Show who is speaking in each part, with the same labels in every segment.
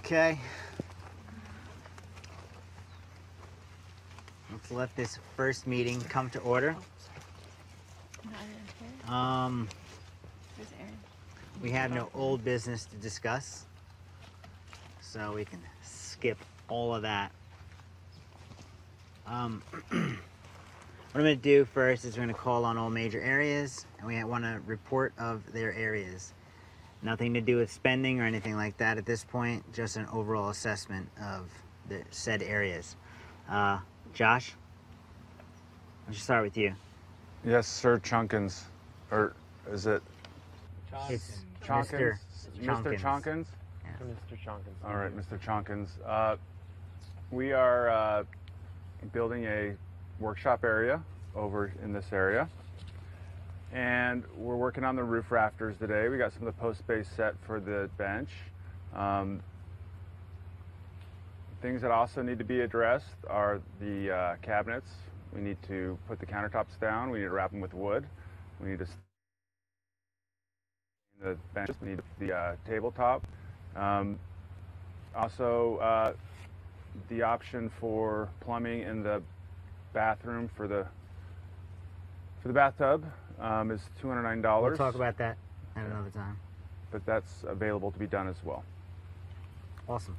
Speaker 1: Okay. Let's let this first meeting come to order. We have no old business to discuss, so we can skip all of that. What I'm going to do first is we're going to call on all major areas, and we want a report of their areas. Nothing to do with spending or anything like that at this point, just an overall assessment of the said areas. Josh, let's just start with you.
Speaker 2: Yes, Sir Chunkins. Or is it?
Speaker 1: It's
Speaker 2: Chonkins?
Speaker 1: Mr.
Speaker 2: Chonkins?
Speaker 1: Yeah.
Speaker 3: Mr. Chonkins.
Speaker 2: All right, Mr. Chonkins. We are building a workshop area over in this area. And we're working on the roof rafters today. We got some of the post space set for the bench. Things that also need to be addressed are the cabinets. We need to put the countertops down. We need to wrap them with wood. We need to the benches. We need the tabletop. Also, the option for plumbing in the bathroom for the bathtub is $209.
Speaker 1: We'll talk about that at another time.
Speaker 2: But that's available to be done as well.
Speaker 1: Awesome.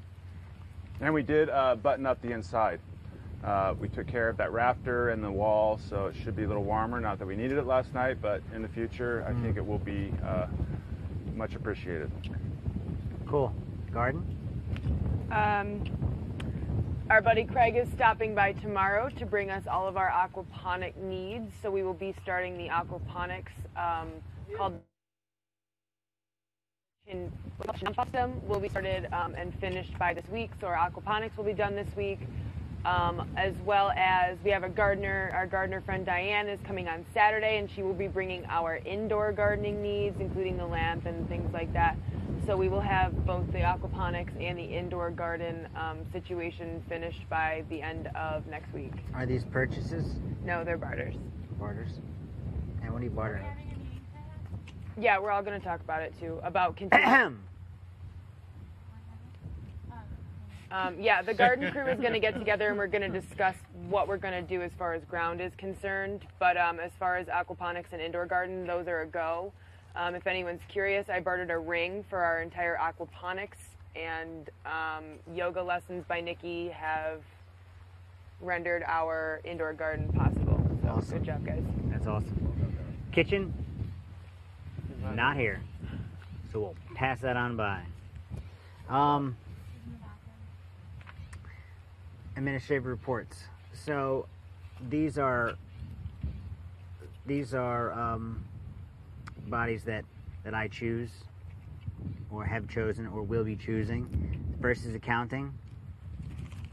Speaker 2: And we did button up the inside. We took care of that rafter and the wall, so it should be a little warmer. Not that we needed it last night, but in the future, I think it will be much appreciated.
Speaker 1: Cool. Garden?
Speaker 4: Our buddy Craig is stopping by tomorrow to bring us all of our aquaponic needs. So we will be starting the aquaponics called system will be started and finished by this week. So our aquaponics will be done this week. As well as we have our gardener friend Diane is coming on Saturday, and she will be bringing our indoor gardening needs, including the lamp and things like that. So we will have both the aquaponics and the indoor garden situation finished by the end of next week.
Speaker 1: Are these purchases?
Speaker 4: No, they're barters.
Speaker 1: Barters? And what are you bartering?
Speaker 4: Yeah, we're all going to talk about it too, about continuing. Yeah, the garden crew is going to get together and we're going to discuss what we're going to do as far as ground is concerned. But as far as aquaponics and indoor garden, those are a go. If anyone's curious, I bartered a ring for our entire aquaponics, and yoga lessons by Nikki have rendered our indoor garden possible. So
Speaker 1: Awesome.
Speaker 4: Good job, guys.
Speaker 1: That's awesome. Kitchen? Not here. So we'll pass that on by. Administrative reports. So these are bodies that I choose or have chosen or will be choosing. First is accounting.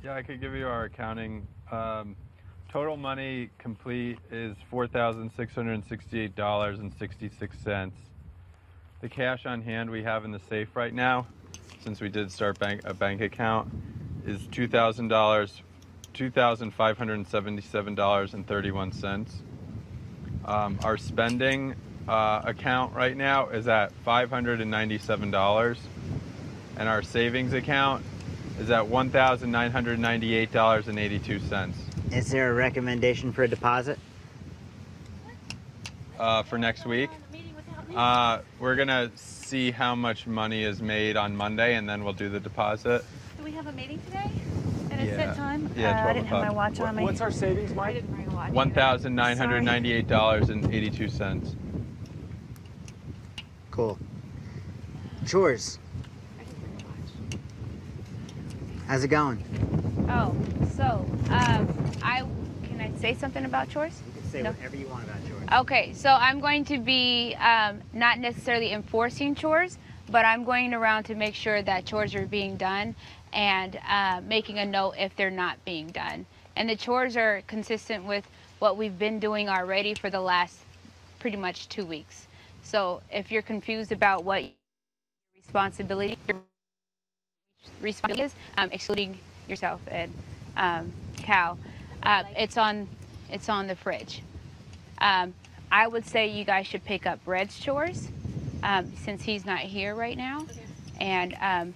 Speaker 5: Yeah, I could give you our accounting. Total money complete is $4,668.66. The cash on hand we have in the safe right now, since we did start a bank account, is $2,577.31. Our spending account right now is at $597, and our savings account is at $1,998.82.
Speaker 1: Is there a recommendation for a deposit?
Speaker 5: For next week? We're gonna see how much money is made on Monday, and then we'll do the deposit.
Speaker 6: Do we have a meeting today? At a
Speaker 5: Yeah.
Speaker 6: set time?
Speaker 5: Yeah, 12
Speaker 6: I didn't have my
Speaker 5: o'clock.
Speaker 6: watch on me.
Speaker 3: What's our savings,
Speaker 4: I
Speaker 3: Mike?
Speaker 4: didn't bring a watch.
Speaker 5: $1,998.82.
Speaker 1: Cool. Chores. How's it going?
Speaker 6: Oh, so, can I say something about chores?
Speaker 1: You can say
Speaker 6: No.
Speaker 1: whatever you want about chores.
Speaker 6: Okay, so I'm going to be not necessarily enforcing chores, but I'm going around to make sure that chores are being done and making a note if they're not being done. And the chores are consistent with what we've been doing already for the last pretty much 2 weeks. So if you're confused about what your responsibility is, excluding yourself and Cal, it's on the fridge. I would say you guys should pick up Red's chores since he's not here right now, and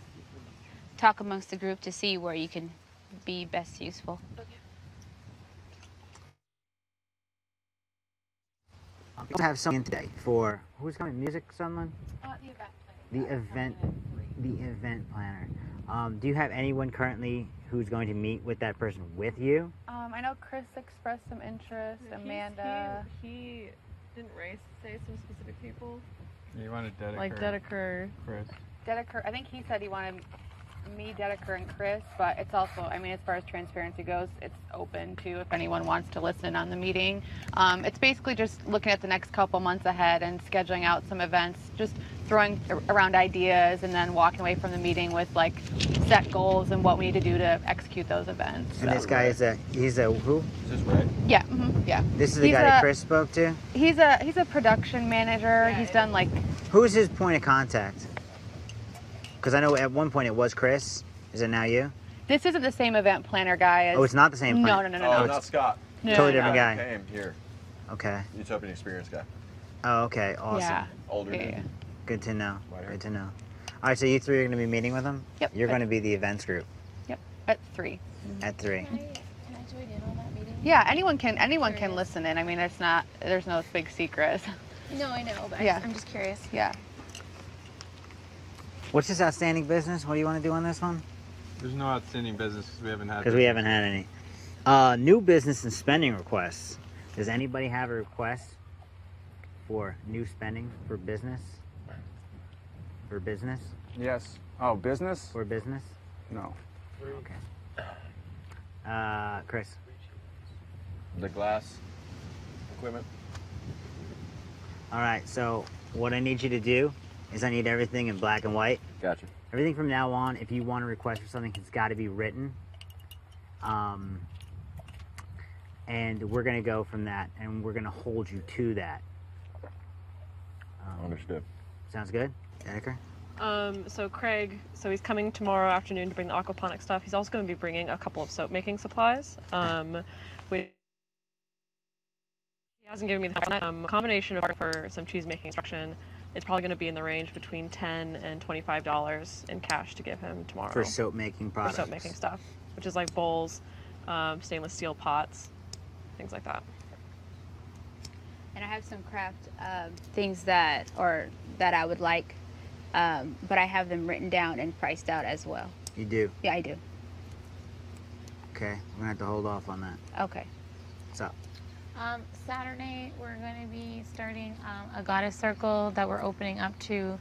Speaker 6: talk amongst the group to see where you can be best useful.
Speaker 1: We also have someone in today for who's coming? Music, someone? The event planner. Do you have anyone currently who's going to meet with that person with you?
Speaker 3: I know Chris expressed some interest. Amanda.
Speaker 7: He didn't say some specific people.
Speaker 5: You want to Dedeker?
Speaker 7: Like Dedeker.
Speaker 5: Chris.
Speaker 3: Dedeker. I think he said he wanted me, Dedeker, and Chris, but it's also, I mean, as far as transparency goes, it's open to if anyone wants to listen on the meeting. It's basically just looking at the next couple months ahead and scheduling out some events, just throwing around ideas and then walking away from the meeting with like set goals and what we need to do to execute those events.
Speaker 1: And this guy he's a who?
Speaker 5: Is this right?
Speaker 3: Yeah, yeah.
Speaker 1: This is the guy that Chris spoke to?
Speaker 3: He's a production manager.
Speaker 7: Yeah,
Speaker 3: He's done like...
Speaker 1: Who's his point of contact? Because I know at one point it was Chris. Is it now you?
Speaker 3: This isn't the same event planner guy as...
Speaker 1: Oh, it's not the same
Speaker 3: No,
Speaker 1: plan.
Speaker 3: no.
Speaker 8: Oh,
Speaker 1: it's
Speaker 8: not Scott.
Speaker 3: No,
Speaker 1: totally
Speaker 3: no,
Speaker 1: different
Speaker 3: no.
Speaker 1: guy.
Speaker 8: Came here.
Speaker 1: Okay.
Speaker 8: Utopian experience guy.
Speaker 1: Oh, okay. Awesome.
Speaker 3: Yeah.
Speaker 8: Older dude.
Speaker 3: Yeah.
Speaker 1: Good to know.
Speaker 8: White
Speaker 1: Good to know. All right, so you three are going to be meeting with him?
Speaker 3: Yep.
Speaker 1: You're going to be the events group
Speaker 3: Yep. At 3.
Speaker 1: at 3.
Speaker 6: Can I join in on that meeting?
Speaker 3: Yeah, anyone can listen in. I mean, there's no big secret.
Speaker 6: No, I know, but
Speaker 3: Yeah.
Speaker 6: I'm just curious.
Speaker 3: Yeah.
Speaker 1: What's this outstanding business? What do you want to do on this one?
Speaker 5: There's no outstanding business because we haven't had.
Speaker 1: Because we haven't had any. New business and spending requests. Does anybody have a request for new spending for business? For business?
Speaker 2: Yes. Oh, business?
Speaker 1: For business?
Speaker 2: No.
Speaker 1: Okay. Chris.
Speaker 8: The glass equipment.
Speaker 1: All right, so what I need you to do is I need everything in black and white.
Speaker 8: Gotcha.
Speaker 1: Everything from now on, if you want to request for something, it's got to be written. And we're going to go from that, and we're going to hold you to that.
Speaker 8: Understood.
Speaker 1: Sounds good? Dedeker?
Speaker 7: So Craig, he's coming tomorrow afternoon to bring the aquaponic stuff. He's also going to be bringing a couple of soap making supplies. He hasn't given me the combination of for some cheese making instruction. It's probably going to be in the range between $10 and $25 in cash to give him tomorrow.
Speaker 1: For soap making products.
Speaker 7: For soap making stuff, which is like bowls, stainless steel pots, things like that.
Speaker 6: And I have some craft things that I would like, but I have them written down and priced out as well.
Speaker 1: You do?
Speaker 6: Yeah, I do.
Speaker 1: Okay, we're going to have to hold off on that.
Speaker 6: Okay.
Speaker 1: What's up?
Speaker 9: Saturday, we're going to be starting a goddess circle that we're opening up to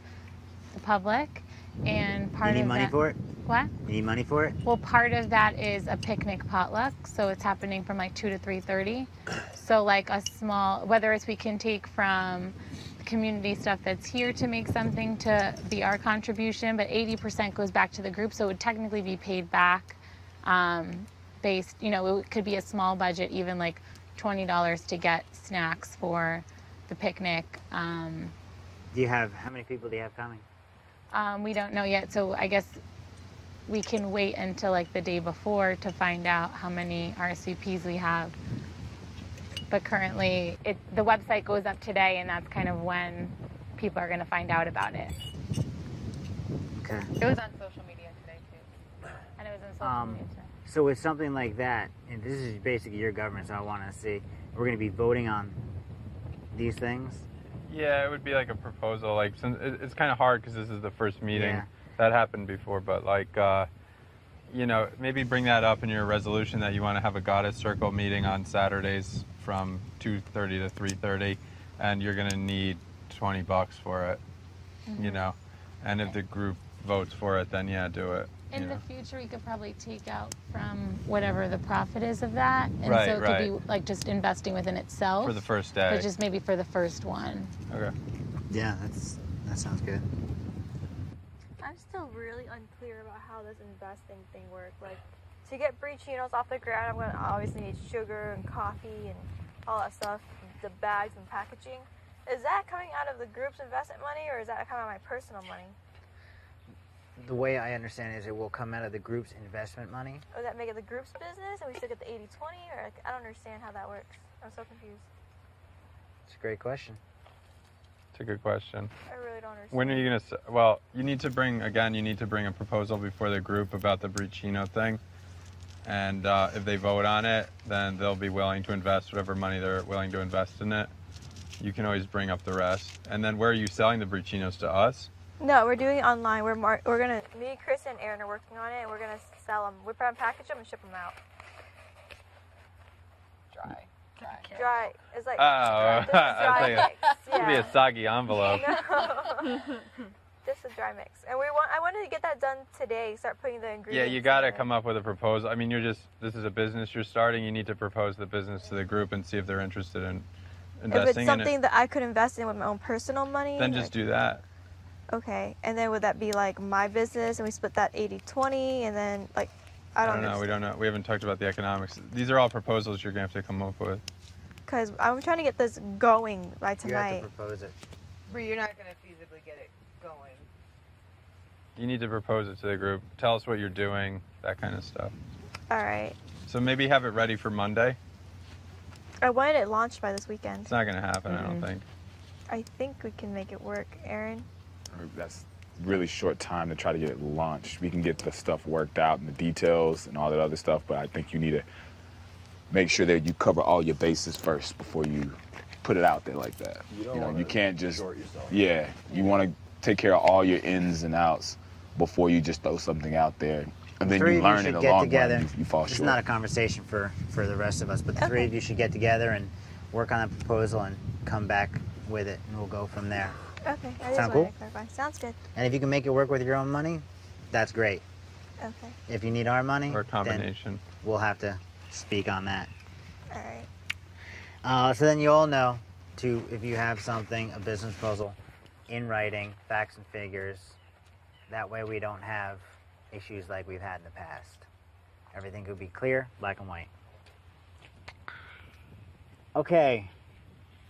Speaker 9: the public. And part
Speaker 1: You need
Speaker 9: of
Speaker 1: money
Speaker 9: that,
Speaker 1: for it?
Speaker 9: What?
Speaker 1: You need money for it?
Speaker 9: Well, part of that is a picnic potluck, so it's happening from like 2 to 3:30. So like a small, whether it's we can take from the community stuff that's here to make something to be our contribution, but 80% goes back to the group, so it would technically be paid back based, it could be a small budget, even like $20 to get snacks for the picnic.
Speaker 1: How many people do you have coming?
Speaker 9: We don't know yet, so I guess we can wait until like the day before to find out how many RSVPs we have. But currently, the website goes up today, and that's kind of when people are going to find out about it.
Speaker 1: Okay.
Speaker 3: It was on social media today too.
Speaker 9: And it was in social media today.
Speaker 1: So with something like that, and this is basically your government, so I want to see, we're going to be voting on these things.
Speaker 5: Yeah, it would be like a proposal. Like, since it's kind of hard because this is the first meeting.
Speaker 1: Yeah.
Speaker 5: That happened before, but like, maybe bring that up in your resolution that you want to have a goddess circle meeting on Saturdays from 2:30 to 3:30, and you're gonna need $20 for it.
Speaker 9: Mm-hmm.
Speaker 5: And if the group votes for it, then yeah, do it.
Speaker 9: In the future, we could probably take out from whatever the profit is of that. And
Speaker 5: Right,
Speaker 9: so it
Speaker 5: right.
Speaker 9: could be like just investing within itself.
Speaker 5: For the first day.
Speaker 9: But just maybe for the first one.
Speaker 5: Okay.
Speaker 1: Yeah, that sounds good.
Speaker 10: I'm still really unclear about how this investing thing works. Like, to get Frappuccinos off the ground, I'm going to obviously need sugar and coffee and all that stuff, the bags and packaging. Is that coming out of the group's investment money, or is that coming out of my personal money?
Speaker 1: The way I understand it is it will come out of the group's investment money.
Speaker 10: Or does that make it the group's business, and we still get the 80-20? Or I don't understand how that works. I'm so confused.
Speaker 1: It's a great question.
Speaker 5: It's a good question.
Speaker 10: I really don't understand.
Speaker 5: When are you going to, well, you need to bring a proposal before the group about the Bricino thing. And if they vote on it, then they'll be willing to invest whatever money they're willing to invest in it. You can always bring up the rest. And then where are you selling the Bricinos, to us?
Speaker 10: No, we're doing it online. We're gonna, me, Chris, and Aaron are working on it, and we're gonna sell them. We're gonna package them and ship them out. Dry. It's like
Speaker 5: Oh,
Speaker 10: this is dry mix.
Speaker 5: It'd be a soggy envelope.
Speaker 10: No. This is dry mix, and I wanted to get that done today. Start putting the
Speaker 5: Yeah,
Speaker 10: ingredients.
Speaker 5: you got to come up with a proposal. I mean, this is a business you're starting. You need to propose the business to the group and see if they're interested in investing in it.
Speaker 10: If it's something that I could invest in with my own personal money,
Speaker 5: Then just do that.
Speaker 10: Okay, and then would that be like my business, and we split that 80-20, and then like I don't know.
Speaker 5: We don't know. We haven't talked about the economics. These are all proposals you're gonna have to come up with.
Speaker 10: Because I'm trying to get this going by
Speaker 1: You
Speaker 10: tonight.
Speaker 1: have to propose it.
Speaker 11: But you're not going to feasibly get it going.
Speaker 5: You need to propose it to the group. Tell us what you're doing, that kind of stuff.
Speaker 10: All right.
Speaker 5: So maybe have it ready for Monday.
Speaker 10: I wanted it launched by this weekend.
Speaker 5: It's not gonna happen, I don't think.
Speaker 10: I think we can make it work, Aaron.
Speaker 12: That's really short time to try to get it launched. We can get the stuff worked out and the details and all that other stuff, but I think you need to make sure that you cover all your bases first before you put it out there like that. You can't just, you want to take care of all your ins and outs before you just throw something out there. And then you learn in the long run, you fall short.
Speaker 1: It's not a conversation for the rest of us, but the three of you should get together and work on a proposal and come back with it, and we'll go from there.
Speaker 10: Okay, I just
Speaker 1: Sound
Speaker 10: wanted
Speaker 1: cool?
Speaker 10: to clarify. Sounds good.
Speaker 1: And if you can make it work with your own money, that's great.
Speaker 10: Okay.
Speaker 1: If you need our money,
Speaker 5: Or a combination.
Speaker 1: then we'll have to speak on that.
Speaker 10: All right.
Speaker 1: So then you all know if you have something, a business proposal, in writing, facts and figures, that way we don't have issues like we've had in the past. Everything could be clear, black and white. Okay,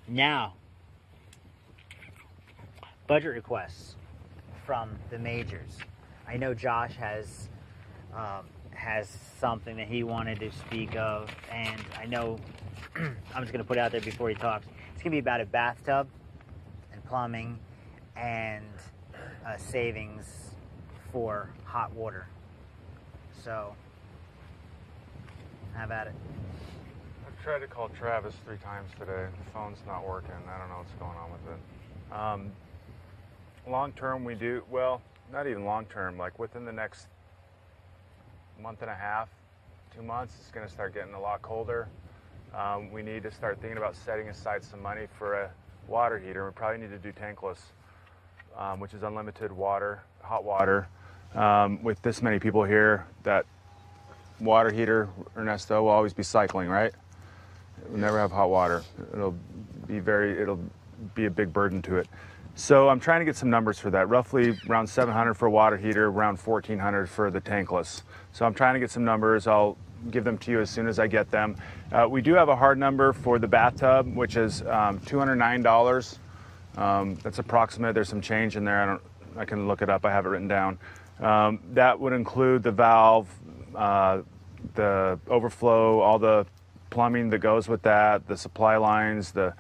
Speaker 1: now, budget requests from the majors. I know Josh has something that he wanted to speak of, and I know I'm just going to put it out there before he talks. It's going to be about a bathtub and plumbing and savings for hot water. So, how about it?
Speaker 2: I've tried to call Travis 3 times today. The phone's not working. I don't know what's going on with it. Long term, we do, well, not even long term, like within the next month and a half, 2 months, it's going to start getting a lot colder. We need to start thinking about setting aside some money for a water heater. We probably need to do tankless, which is unlimited water, hot water. With this many people here, that water heater, Ernesto, will always be cycling, right? We'll never have hot water. It'll be a big burden to it. So I'm trying to get some numbers for that. Roughly around $700 for a water heater, around $1,400 for the tankless. So I'm trying to get some numbers. I'll give them to you as soon as I get them. We do have a hard number for the bathtub, which is $209. That's approximate. There's some change in there. I can look it up. I have it written down. That would include the valve, the overflow, all the plumbing that goes with that, the supply lines, the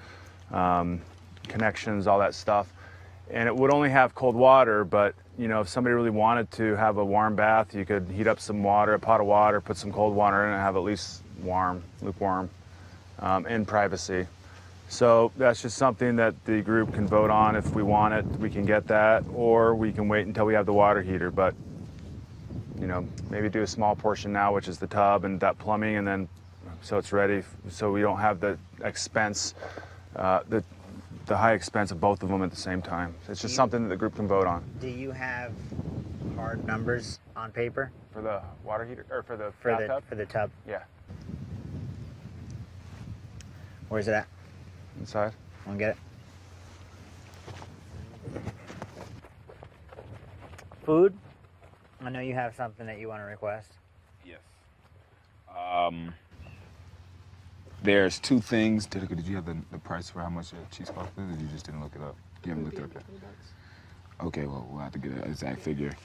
Speaker 2: connections, all that stuff. And it would only have cold water, but if somebody really wanted to have a warm bath, you could heat up some water, a pot of water, put some cold water in, and have at least lukewarm, in privacy. So that's just something that the group can vote on. If we want it, we can get that, or we can wait until we have the water heater. But maybe do a small portion now, which is the tub and that plumbing, and then so it's ready, so we don't have the expense, the high expense of both of them at the same time. It's just something that the group can vote on.
Speaker 1: Do you have hard numbers on paper?
Speaker 2: For the water heater, or for the
Speaker 1: bathtub? For the tub?
Speaker 2: Yeah.
Speaker 1: Where's it at?
Speaker 2: Inside.
Speaker 1: Want to get it? Food? I know you have something that you want to request.
Speaker 12: Yes. There's 2 things. Did you have the price for how much a cheesecloth is, or you just didn't look it up? You haven't looked it up yet? Okay, well, we'll have to get an exact figure.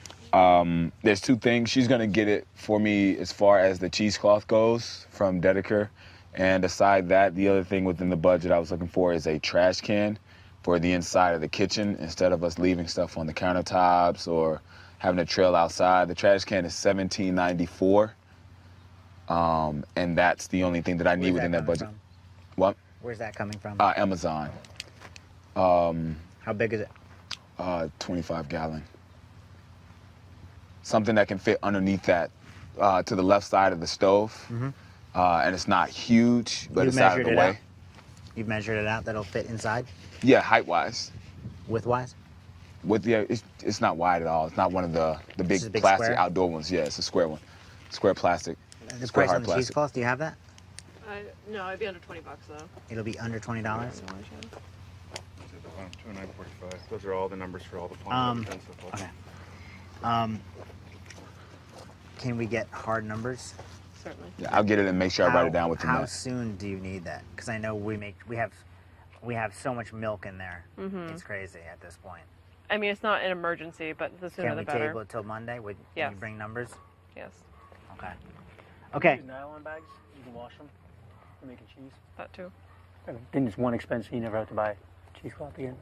Speaker 12: There's 2 things. She's going to get it for me as far as the cheesecloth goes from Dedeker. And aside that, the other thing within the budget I was looking for is a trash can for the inside of the kitchen instead of us leaving stuff on the countertops or having a trail outside. The trash can is $17.94, and that's the only thing that I need within that budget.
Speaker 1: From?
Speaker 12: What?
Speaker 1: Where's that coming from?
Speaker 12: Amazon.
Speaker 1: How big is it?
Speaker 12: 25 gallon. Something that can fit underneath that to the left side of the stove.
Speaker 1: Mm-hmm.
Speaker 12: And it's not huge, but it's out of the
Speaker 1: it
Speaker 12: way.
Speaker 1: out? You've measured it out that'll fit inside?
Speaker 12: Yeah, height-wise.
Speaker 1: Width-wise?
Speaker 12: It's not wide at all. It's not one of the big
Speaker 1: a big
Speaker 12: plastic
Speaker 1: square?
Speaker 12: outdoor ones. Yeah, it's a square one. Square plastic.
Speaker 1: The
Speaker 12: Square
Speaker 1: price
Speaker 12: hard
Speaker 1: on the
Speaker 12: plastic.
Speaker 1: cheesecloth, do you have that?
Speaker 7: No, it'd be under $20 though.
Speaker 1: It'll be under $20?
Speaker 2: $29.45. Those are all the numbers for all the plumbing.
Speaker 1: Okay. Can we get hard numbers?
Speaker 7: Certainly.
Speaker 12: Yeah, I'll get it and make sure I write it down with the
Speaker 1: How
Speaker 12: notes.
Speaker 1: soon do you need that? Because I know we have so much milk in there.
Speaker 7: Mm-hmm.
Speaker 1: It's crazy at this point.
Speaker 7: I mean, it's not an emergency, but the sooner
Speaker 1: Can
Speaker 7: the
Speaker 1: we
Speaker 7: better.
Speaker 1: table it till Monday? Would
Speaker 7: Yes.
Speaker 1: you bring numbers?
Speaker 7: Yes.
Speaker 1: Okay. Okay.
Speaker 13: Nylon bags, you can wash them for making cheese.
Speaker 7: That too.
Speaker 13: Then it's one expense, you never have to buy cheesecloth again.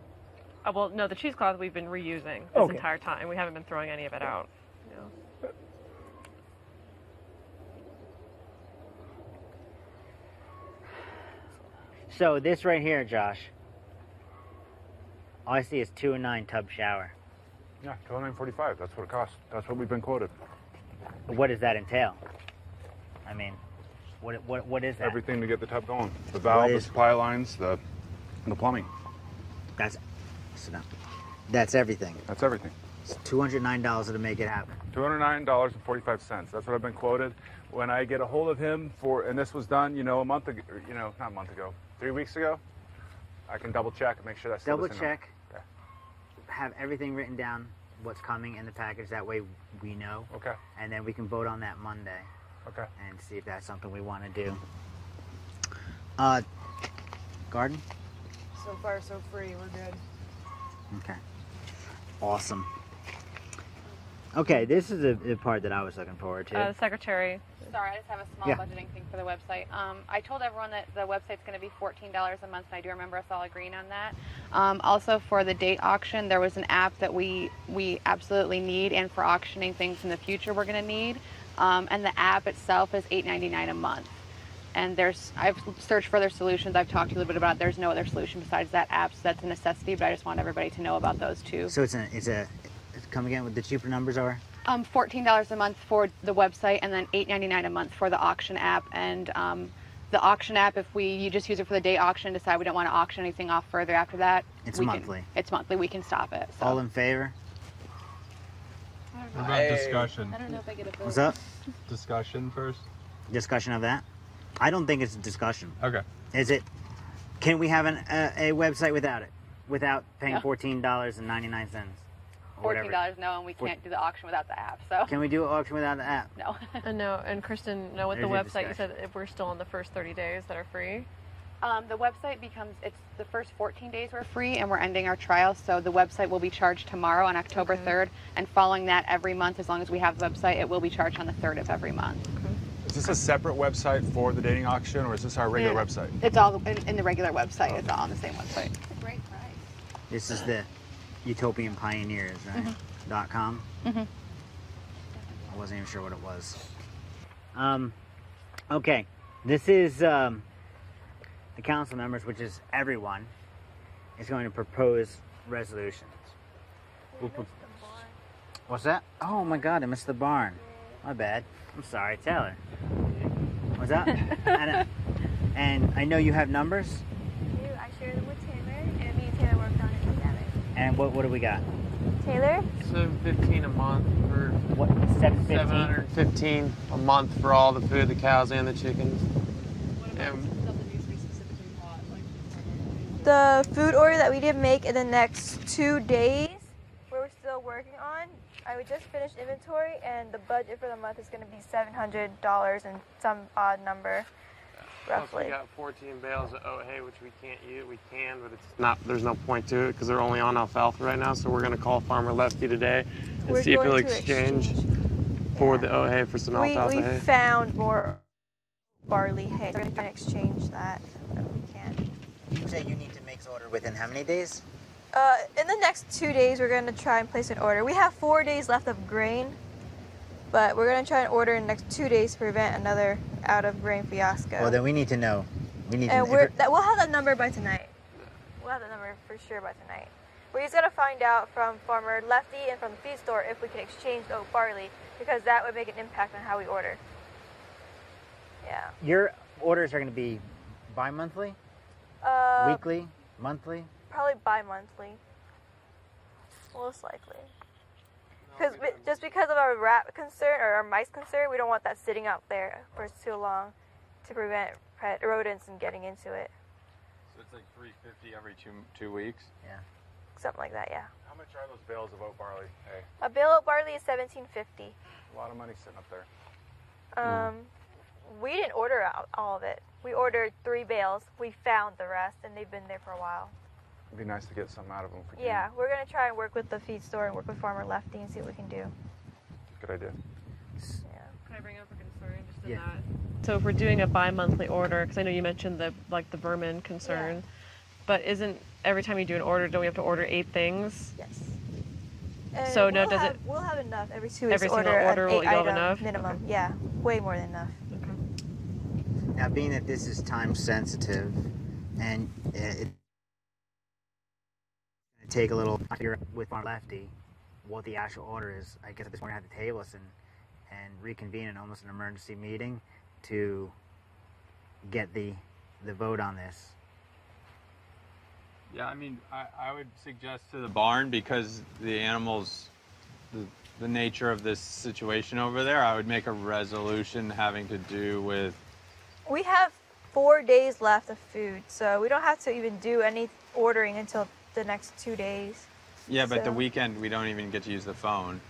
Speaker 7: Well, no, the cheesecloth we've been reusing this
Speaker 13: Okay.
Speaker 7: entire time. We haven't been throwing any of it out. You know.
Speaker 1: So this right here, Josh. All I see is 2 and 9 tub shower.
Speaker 2: Yeah, $29.45. That's what it costs. That's what we've been quoted.
Speaker 1: What does that entail? I mean, what is that?
Speaker 2: Everything to get the tub going. The valve, the supply lines, the plumbing.
Speaker 1: That's everything.
Speaker 2: That's everything.
Speaker 1: It's $209 to make it happen.
Speaker 2: $209.45. That's what I've been quoted. When I get a hold of him and this was done, a month ago, not a month ago, 3 weeks ago, I can double check and make sure that's still the
Speaker 1: Double
Speaker 2: same
Speaker 1: check.
Speaker 2: Okay.
Speaker 1: Have everything written down, what's coming in the package. That way we know.
Speaker 2: Okay.
Speaker 1: And then we can vote on that Monday.
Speaker 2: Okay.
Speaker 1: And see if that's something we want to do. Garden?
Speaker 4: So far, so free. We're good.
Speaker 1: Okay. Awesome. Okay, this is the part that I was looking forward to.
Speaker 7: Secretary.
Speaker 3: Sorry, I just have a small budgeting thing for the website. I told everyone that the website's going to be $14 a month, and I do remember us all agreeing on that. Also, for the date auction, there was an app that we absolutely need, and for auctioning things in the future we're going to need. And the app itself is $8.99 a month. And I've searched for other solutions. I've talked to you a little bit about it. There's no other solution besides that app, so that's a necessity, but I just want everybody to know about those two.
Speaker 1: So come again with the cheaper numbers are?
Speaker 3: $14 a month for the website, and then $8.99 a month for the auction app. And the auction app, if you just use it for the day auction, decide we don't want to auction anything off further after that.
Speaker 1: It's monthly.
Speaker 3: It's monthly. We can stop it. So.
Speaker 1: All in favor?
Speaker 5: What about discussion?
Speaker 3: I don't know if I get a vote.
Speaker 1: What's up?
Speaker 5: Discussion first?
Speaker 1: Discussion of that? I don't think it's a discussion.
Speaker 5: Okay.
Speaker 1: Is it? Can we have a website without it? Without paying $14.99?
Speaker 3: $14 no, and we can't do the auction without the app. So
Speaker 1: can we do an auction without the app?
Speaker 3: No.
Speaker 7: And Kristen, no, with
Speaker 1: There's
Speaker 7: the
Speaker 1: your
Speaker 7: website, you
Speaker 1: discussion.
Speaker 7: said if we're still on the first 30 days that are free.
Speaker 3: The website it's the first 14 days we're free, and we're ending our trial. So the website will be charged tomorrow on October 3rd, and following that every month, as long as we have the website, it will be charged on the 3rd of every month.
Speaker 2: Is this a separate website for the dating auction, or is this our regular website?
Speaker 3: It's all in the regular website. It's all on the same website. It's a great price.
Speaker 1: This is the Utopian Pioneers, right? .com.
Speaker 3: Mm-hmm.
Speaker 1: I wasn't even sure what it was. Okay, this is the council members, which is everyone, is going to propose resolutions. What's that? Oh my God, I missed the barn. My bad. I'm sorry, Taylor. What's up? And I know you have numbers.
Speaker 10: I shared them with Taylor, and me and Taylor worked on it together.
Speaker 1: And what do we got?
Speaker 10: Taylor?
Speaker 14: $715 a month for
Speaker 1: what? $715?
Speaker 14: $715 a month for all the food, the cows and the chickens.
Speaker 10: The food order that we didn't make in the next 2 days, we're still working on. I would just finish inventory, and the budget for the month is going to be $700 and some odd number, roughly.
Speaker 14: Plus we got 14 bales of oat hay, which we can't use. We can, but it's not. There's no point to it because they're only on alfalfa right now. So we're going to call Farmer Lefty today and see if he'll exchange for the oat hay for some alfalfa hay.
Speaker 10: We found more barley hay. We're going to try and exchange that, but we can't.
Speaker 1: You say you need to make the order within how many days?
Speaker 10: In the next 2 days, we're going to try and place an order. We have 4 days left of grain, but we're going to try and order in the next 2 days to prevent another out of grain fiasco.
Speaker 1: Well, then we need to know. We need to know.
Speaker 10: We'll have that number by tonight. We'll have that number for sure by tonight. We're just going to find out from Farmer Lefty and from the feed store if we can exchange the oat barley, because that would make an impact on how we order. Yeah.
Speaker 1: Your orders are going to be bi-monthly? Weekly? Monthly?
Speaker 10: Probably bi-monthly. Most likely. Just because of our rat concern or our mice concern, we don't want that sitting out there for too long to prevent rodents from getting into it.
Speaker 5: So it's like $3.50 every two weeks?
Speaker 1: Yeah.
Speaker 10: Something like that, yeah.
Speaker 2: How much are those bales of oat barley? Hey,
Speaker 10: A bale of barley is $17.50.
Speaker 2: a lot of money sitting up there.
Speaker 10: We didn't order all of it. We ordered 3 bales. We found the rest, and they've been there for a while.
Speaker 2: It'd be nice to get some out of them if we can.
Speaker 10: Yeah, we're going to try and work with the feed store and work with Farmer Lefty and see what we can do.
Speaker 2: Good idea.
Speaker 10: Yeah.
Speaker 7: Can I bring up a concern just in
Speaker 1: Yeah.
Speaker 7: that? So if we're doing a bi-monthly order, because I know you mentioned the vermin concern,
Speaker 10: Yeah.
Speaker 7: but isn't every time you do an order, don't we have to order 8 things?
Speaker 10: Yes. And
Speaker 7: So no, does it?
Speaker 10: We'll have enough every 2 weeks.
Speaker 7: Every
Speaker 10: to
Speaker 7: single
Speaker 10: order
Speaker 7: order
Speaker 10: an
Speaker 7: will
Speaker 10: 8
Speaker 7: you'll have
Speaker 10: item
Speaker 7: enough?
Speaker 10: minimum.
Speaker 7: Okay.
Speaker 10: Yeah, way more than enough.
Speaker 1: Now, being that this is time sensitive and it take a little time to figure out with our Lefty what the actual order is, I guess at this point we're going to have to table us and reconvene in almost an emergency meeting to get the vote on this.
Speaker 5: Yeah, I mean, I would suggest to the barn, because the animals, the nature of this situation over there, I would make a resolution having to do with...
Speaker 10: We have 4 days left of food, so we don't have to even do any ordering until the next 2 days.
Speaker 5: Yeah, but the
Speaker 10: So-
Speaker 5: weekend we don't even get to use the phone,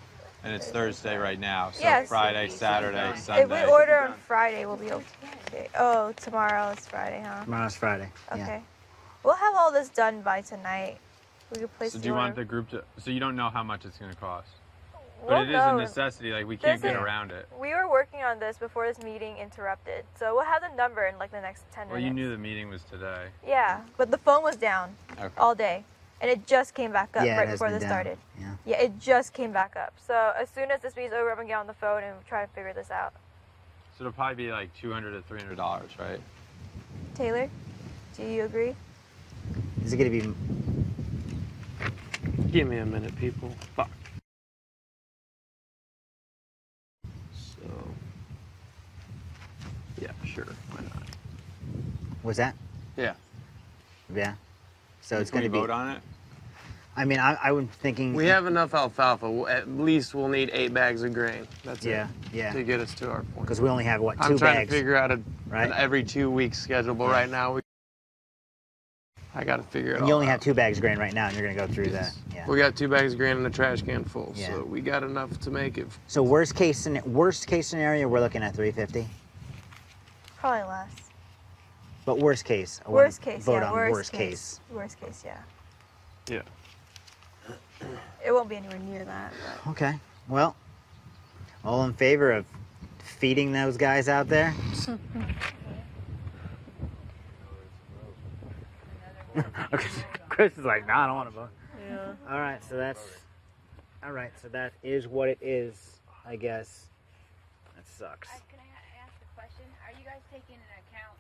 Speaker 5: and it's Thursday right now, so
Speaker 10: Yes.
Speaker 5: Friday, Saturday, Sunday.
Speaker 10: If we order on Friday, we'll be okay. Oh, tomorrow is Friday, huh?
Speaker 1: Tomorrow's Friday.
Speaker 10: Okay.
Speaker 1: Yeah.
Speaker 10: We'll have all this done by tonight. We can place
Speaker 5: So
Speaker 10: the
Speaker 5: do you want
Speaker 10: order.
Speaker 5: the group to... So you don't know how much it's going to cost?
Speaker 10: We'll
Speaker 5: But it is
Speaker 10: know.
Speaker 5: a necessity, like we can't get
Speaker 10: This is-
Speaker 5: around it.
Speaker 10: We were working on this before this meeting interrupted, so we'll have the number in like the next 10
Speaker 5: Well,
Speaker 10: minutes.
Speaker 5: you knew the meeting was today.
Speaker 10: Yeah, but the phone was down
Speaker 5: Okay.
Speaker 10: all day, and it just came back up
Speaker 1: Yeah, it
Speaker 10: right
Speaker 1: has
Speaker 10: before
Speaker 1: been
Speaker 10: this
Speaker 1: down.
Speaker 10: started.
Speaker 1: Yeah.
Speaker 10: Yeah, it just came back up. So as soon as this meeting's over, I'm gonna get on the phone and try and figure this out.
Speaker 5: So it'll probably be like $200 to $300, right?
Speaker 10: Taylor, do you agree?
Speaker 1: Is it going to be...
Speaker 14: Give me a minute, people. Fuck. So, yeah, sure. Why not?
Speaker 1: What's that?
Speaker 14: Yeah.
Speaker 1: Yeah. So it's
Speaker 5: Can
Speaker 1: going
Speaker 5: we
Speaker 1: to be...
Speaker 5: vote on it?
Speaker 1: I mean, I was thinking...
Speaker 14: We have enough alfalfa. At least we'll need 8 bags of grain. That's
Speaker 1: Yeah,
Speaker 14: it.
Speaker 1: yeah.
Speaker 14: To get us to our point.
Speaker 1: Because we only have, what, 2
Speaker 14: I'm trying
Speaker 1: bags?
Speaker 14: to figure out an
Speaker 1: right?
Speaker 14: every 2 week schedule, but right now I got to figure it
Speaker 1: And
Speaker 14: all
Speaker 1: you only
Speaker 14: out.
Speaker 1: have 2 bags of grain right now, and you're going to go through
Speaker 14: Yes.
Speaker 1: that. Yeah.
Speaker 14: We got 2 bags of grain and a trash can full,
Speaker 1: Yeah.
Speaker 14: so we got enough to make it.
Speaker 1: So worst case scenario, we're looking at $350.
Speaker 10: Probably less.
Speaker 1: But worst case, I wanna
Speaker 10: Worst case,
Speaker 1: vote
Speaker 10: yeah.
Speaker 1: on worst case.
Speaker 10: Worst case, yeah.
Speaker 14: Yeah.
Speaker 10: It won't be anywhere near that. But.
Speaker 1: Okay. Well, all in favor of feeding those guys out there? Okay. Chris is like, nah, I don't want to vote.
Speaker 7: Yeah.
Speaker 1: All right, so that is what it is, I guess. That sucks.
Speaker 6: Can I ask a question? Are you guys taking into account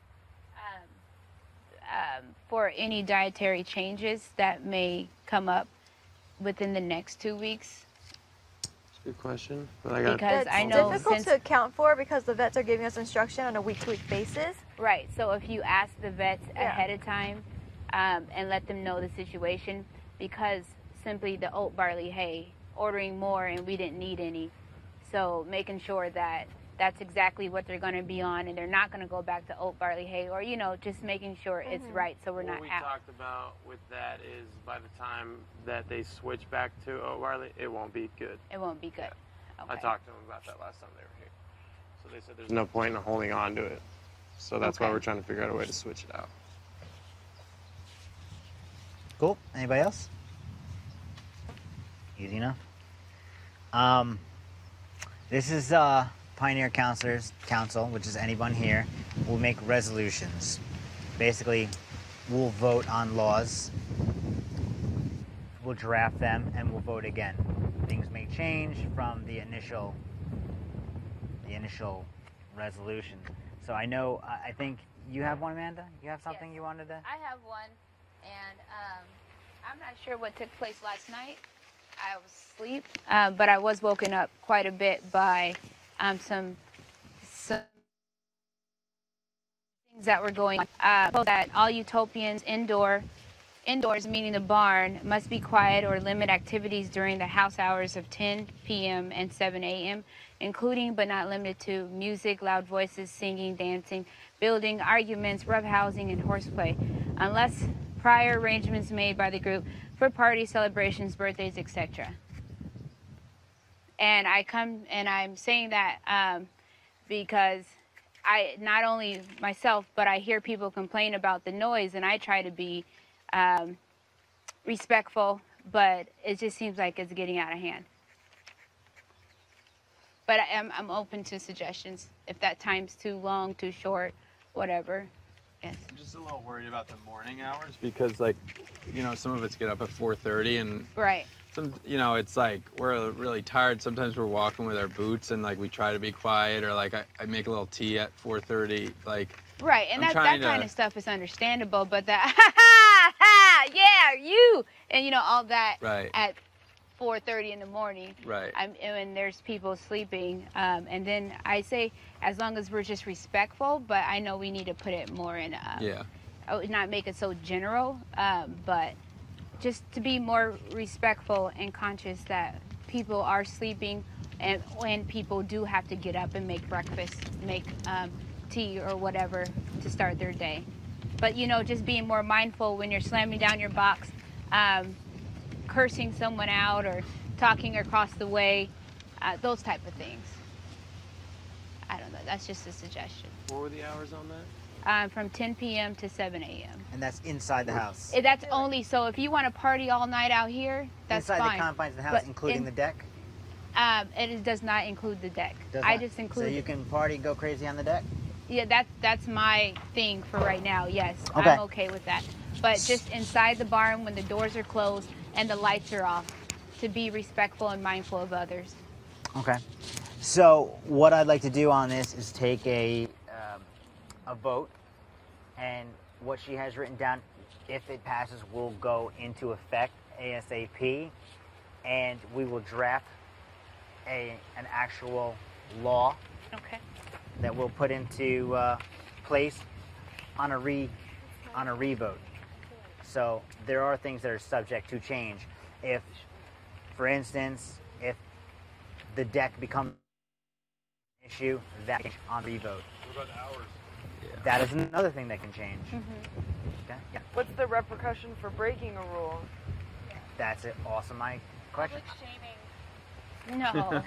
Speaker 6: for any dietary changes that may come up within the next 2 weeks?
Speaker 14: Good question. But I got
Speaker 6: Because
Speaker 10: It's
Speaker 6: I know
Speaker 10: difficult
Speaker 6: since
Speaker 10: to account for because the vets are giving us instruction on a week-to-week basis.
Speaker 6: right, so if you ask the vets
Speaker 10: Yeah.
Speaker 6: ahead of time and let them know the situation, because simply the oat barley hay, ordering more and we didn't need any, so making sure that that's exactly what they're going to be on and they're not going to go back to oat barley hay, or just making sure it's right so we're
Speaker 14: what
Speaker 6: not
Speaker 14: we
Speaker 6: out.
Speaker 14: talked about with that is by the time that they switch back to oat barley, it won't be good.
Speaker 6: It won't be good.
Speaker 14: I
Speaker 6: Okay.
Speaker 14: talked to them about that last time they were here. So they said there's no point in holding on to it. So that's why
Speaker 6: Okay.
Speaker 14: we're trying to figure out a way to switch it out.
Speaker 1: Cool. Anybody else? Easy enough. This is Pioneer Counselors Council, which is anyone here. We'll make resolutions. Basically, we'll vote on laws we'll draft them and we'll vote again. Things may change from the initial resolution. So I know, I think you have one, Amanda? You have something
Speaker 6: Yes.
Speaker 1: you wanted to?
Speaker 6: I have one, and I'm not sure what took place last night. I was asleep, but I was woken up quite a bit by some things that were going on. That all Utopians indoors, meaning the barn, must be quiet or limit activities during the house hours of 10 p.m. and 7 a.m., including but not limited to music, loud voices, singing, dancing, building, arguments, roughhousing, and horseplay, unless prior arrangements made by the group for parties, celebrations, birthdays, etc. And I'm saying that because I, not only myself, but I hear people complain about the noise, and I try to be respectful, but it just seems like it's getting out of hand. But I'm open to suggestions. If that time's too long, too short, whatever. Yes.
Speaker 5: I'm just a little worried about the morning hours because, like, you know, some of us get up at 4:30 and
Speaker 6: right.
Speaker 5: Some, you know, it's like we're really tired. Sometimes we're walking with our boots and like we try to be quiet, or like I make a little tea at 4:30. Like
Speaker 6: right, and that kind of stuff is understandable, but that yeah, you and you know all that
Speaker 5: right.
Speaker 6: at 4:30 in the morning.
Speaker 5: Right.
Speaker 6: And there's people sleeping, and then I say as long as we're just respectful, but I know we need to put it more in.
Speaker 5: Yeah.
Speaker 6: Not make it so general, but just to be more respectful and conscious that people are sleeping, and when people do have to get up and make breakfast, make tea or whatever to start their day. But you know, just being more mindful when you're slamming down your box, cursing someone out or talking across the way, those type of things. I don't know, that's just a suggestion.
Speaker 14: What were the hours on that?
Speaker 6: From 10 p.m. to 7 a.m.
Speaker 1: And that's inside the house?
Speaker 6: That's only, so if you want to party all night out here, that's
Speaker 1: inside
Speaker 6: fine.
Speaker 1: Inside the confines of the house, including the deck?
Speaker 6: It does not include the deck. Just include.
Speaker 1: So you can party and go crazy on the deck?
Speaker 6: Yeah, that's my thing for right now, yes.
Speaker 1: Okay.
Speaker 6: I'm okay with that. But just inside the barn when the doors are closed and the lights are off, to be respectful and mindful of others.
Speaker 1: Okay. So what I'd like to do on this is take a vote, and what she has written down, if it passes, will go into effect ASAP, and we will draft an actual law that we'll put into place on a revote. So there are things that are subject to change. If, for instance, if the deck becomes an issue, that can on revote.
Speaker 14: What about the hours?
Speaker 1: That is another thing that can change. Okay? Yeah.
Speaker 4: What's the repercussion for breaking a rule?
Speaker 1: That's an awesome question.
Speaker 6: No.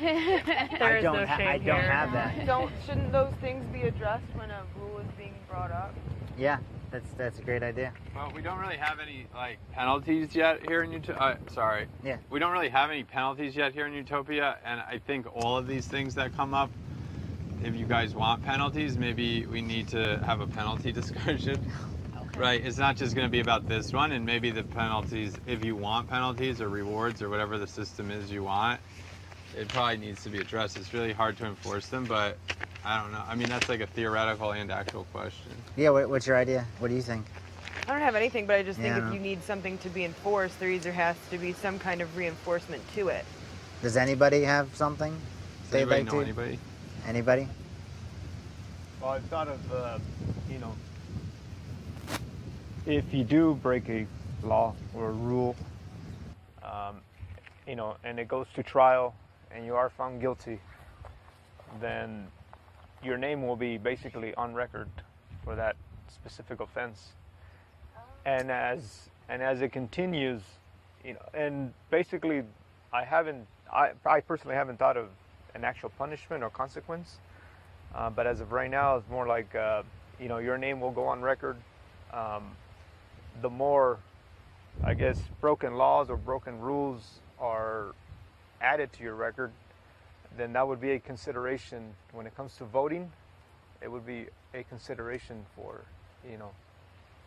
Speaker 1: I don't have that.
Speaker 4: Shouldn't those things be addressed when a rule is being brought up?
Speaker 1: Yeah, that's a great idea.
Speaker 5: Well, we don't really have any like penalties yet here in Utopia. Sorry.
Speaker 1: Yeah.
Speaker 5: We don't really have any penalties yet here in Utopia, and I think all of these things that come up, if you guys want penalties, maybe we need to have a penalty discussion. Right, it's not just going to be about this one, and maybe the penalties, if you want penalties or rewards or whatever the system is you want, it probably needs to be addressed. It's really hard to enforce them, but I don't know. I mean, that's like a theoretical and actual question.
Speaker 1: Yeah, what's your idea? What do you think?
Speaker 4: I don't have anything, but I just think if you need something to be enforced, there either has to be some kind of reinforcement to it.
Speaker 1: Does anybody have something they'd like to?
Speaker 5: Anybody?
Speaker 1: Anybody?
Speaker 15: Well, I've thought of, if you do break a law or a rule, and it goes to trial and you are found guilty, then your name will be basically on record for that specific offense. And as it continues, and basically I personally haven't thought of an actual punishment or consequence, but as of right now, it's more like, your name will go on record. The more, I guess, broken laws or broken rules are added to your record, then that would be a consideration when it comes to voting. It would be a consideration for,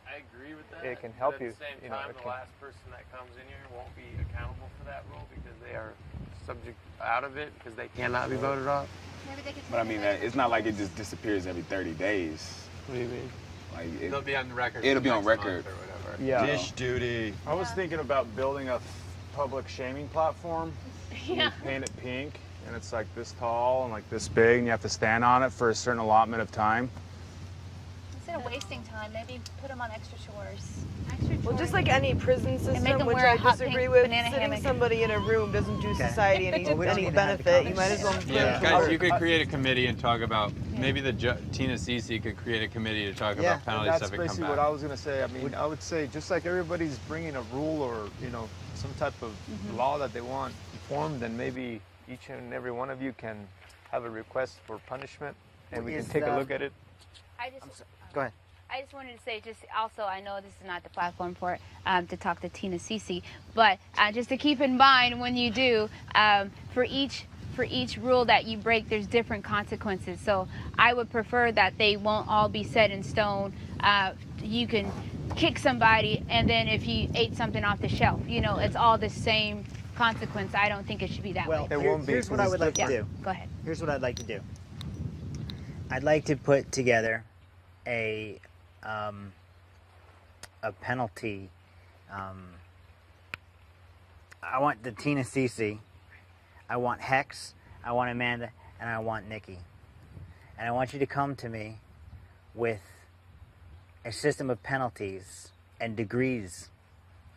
Speaker 14: I agree with that.
Speaker 15: It can
Speaker 14: but
Speaker 15: help
Speaker 14: at
Speaker 15: you.
Speaker 14: At the same
Speaker 15: You know,
Speaker 14: time,
Speaker 15: it
Speaker 14: the
Speaker 15: can-
Speaker 14: last person that comes in here won't be accountable for that rule because they are subject out of it because they cannot be voted off.
Speaker 12: But I mean, it's not like it just disappears every 30 days.
Speaker 14: What do you mean?
Speaker 12: Like
Speaker 5: It'll be on record.
Speaker 12: It'll
Speaker 5: for
Speaker 12: be on
Speaker 5: next month
Speaker 12: record.
Speaker 5: or whatever.
Speaker 2: Yeah.
Speaker 5: Dish duty.
Speaker 2: I was thinking about building a public shaming platform.
Speaker 6: Yeah.
Speaker 2: You paint it pink, and it's like this tall and like this big, and you have to stand on it for a certain allotment of time.
Speaker 16: Instead of wasting time, maybe put them on extra chores.
Speaker 4: Well, just like any prison
Speaker 16: make
Speaker 4: system,
Speaker 16: them
Speaker 4: which
Speaker 16: wear
Speaker 4: I
Speaker 16: a hot
Speaker 4: disagree
Speaker 16: pink
Speaker 4: with,
Speaker 16: banana
Speaker 4: sitting
Speaker 16: hammock.
Speaker 4: somebody in a room doesn't do
Speaker 1: Okay.
Speaker 4: society any,
Speaker 1: Well, we don't
Speaker 4: any
Speaker 1: need to have the
Speaker 4: benefit. You might as well
Speaker 1: comments.
Speaker 4: put
Speaker 5: Yeah,
Speaker 4: them
Speaker 5: guys,
Speaker 4: to
Speaker 5: you
Speaker 4: work.
Speaker 5: could create a committee and talk about maybe Tina Cece could create a committee to talk about penalty
Speaker 15: that's
Speaker 5: stuff and come
Speaker 15: basically
Speaker 5: back.
Speaker 15: what I was gonna say. I mean, I would say just like everybody's bringing a rule or some type of law that they want formed, then maybe each and every one of you can have a request for punishment, and we can
Speaker 1: Is,
Speaker 15: take a look at it.
Speaker 1: Go ahead.
Speaker 6: I just wanted to say, just also, I know this is not the platform for to talk to Tina Cece, but just to keep in mind when you do, for each rule that you break, there's different consequences. So I would prefer that they won't all be set in stone. You can kick somebody, and then if you ate something off the shelf, it's all the same consequence. I don't think it should be that way.
Speaker 1: Here's what I would like to do.
Speaker 6: Go ahead.
Speaker 1: Here's what I'd like to do. I'd like to put together a penalty. I want the Tina Cece, I want Hex, I want Amanda, and I want Nikki. And I want you to come to me with a system of penalties and degrees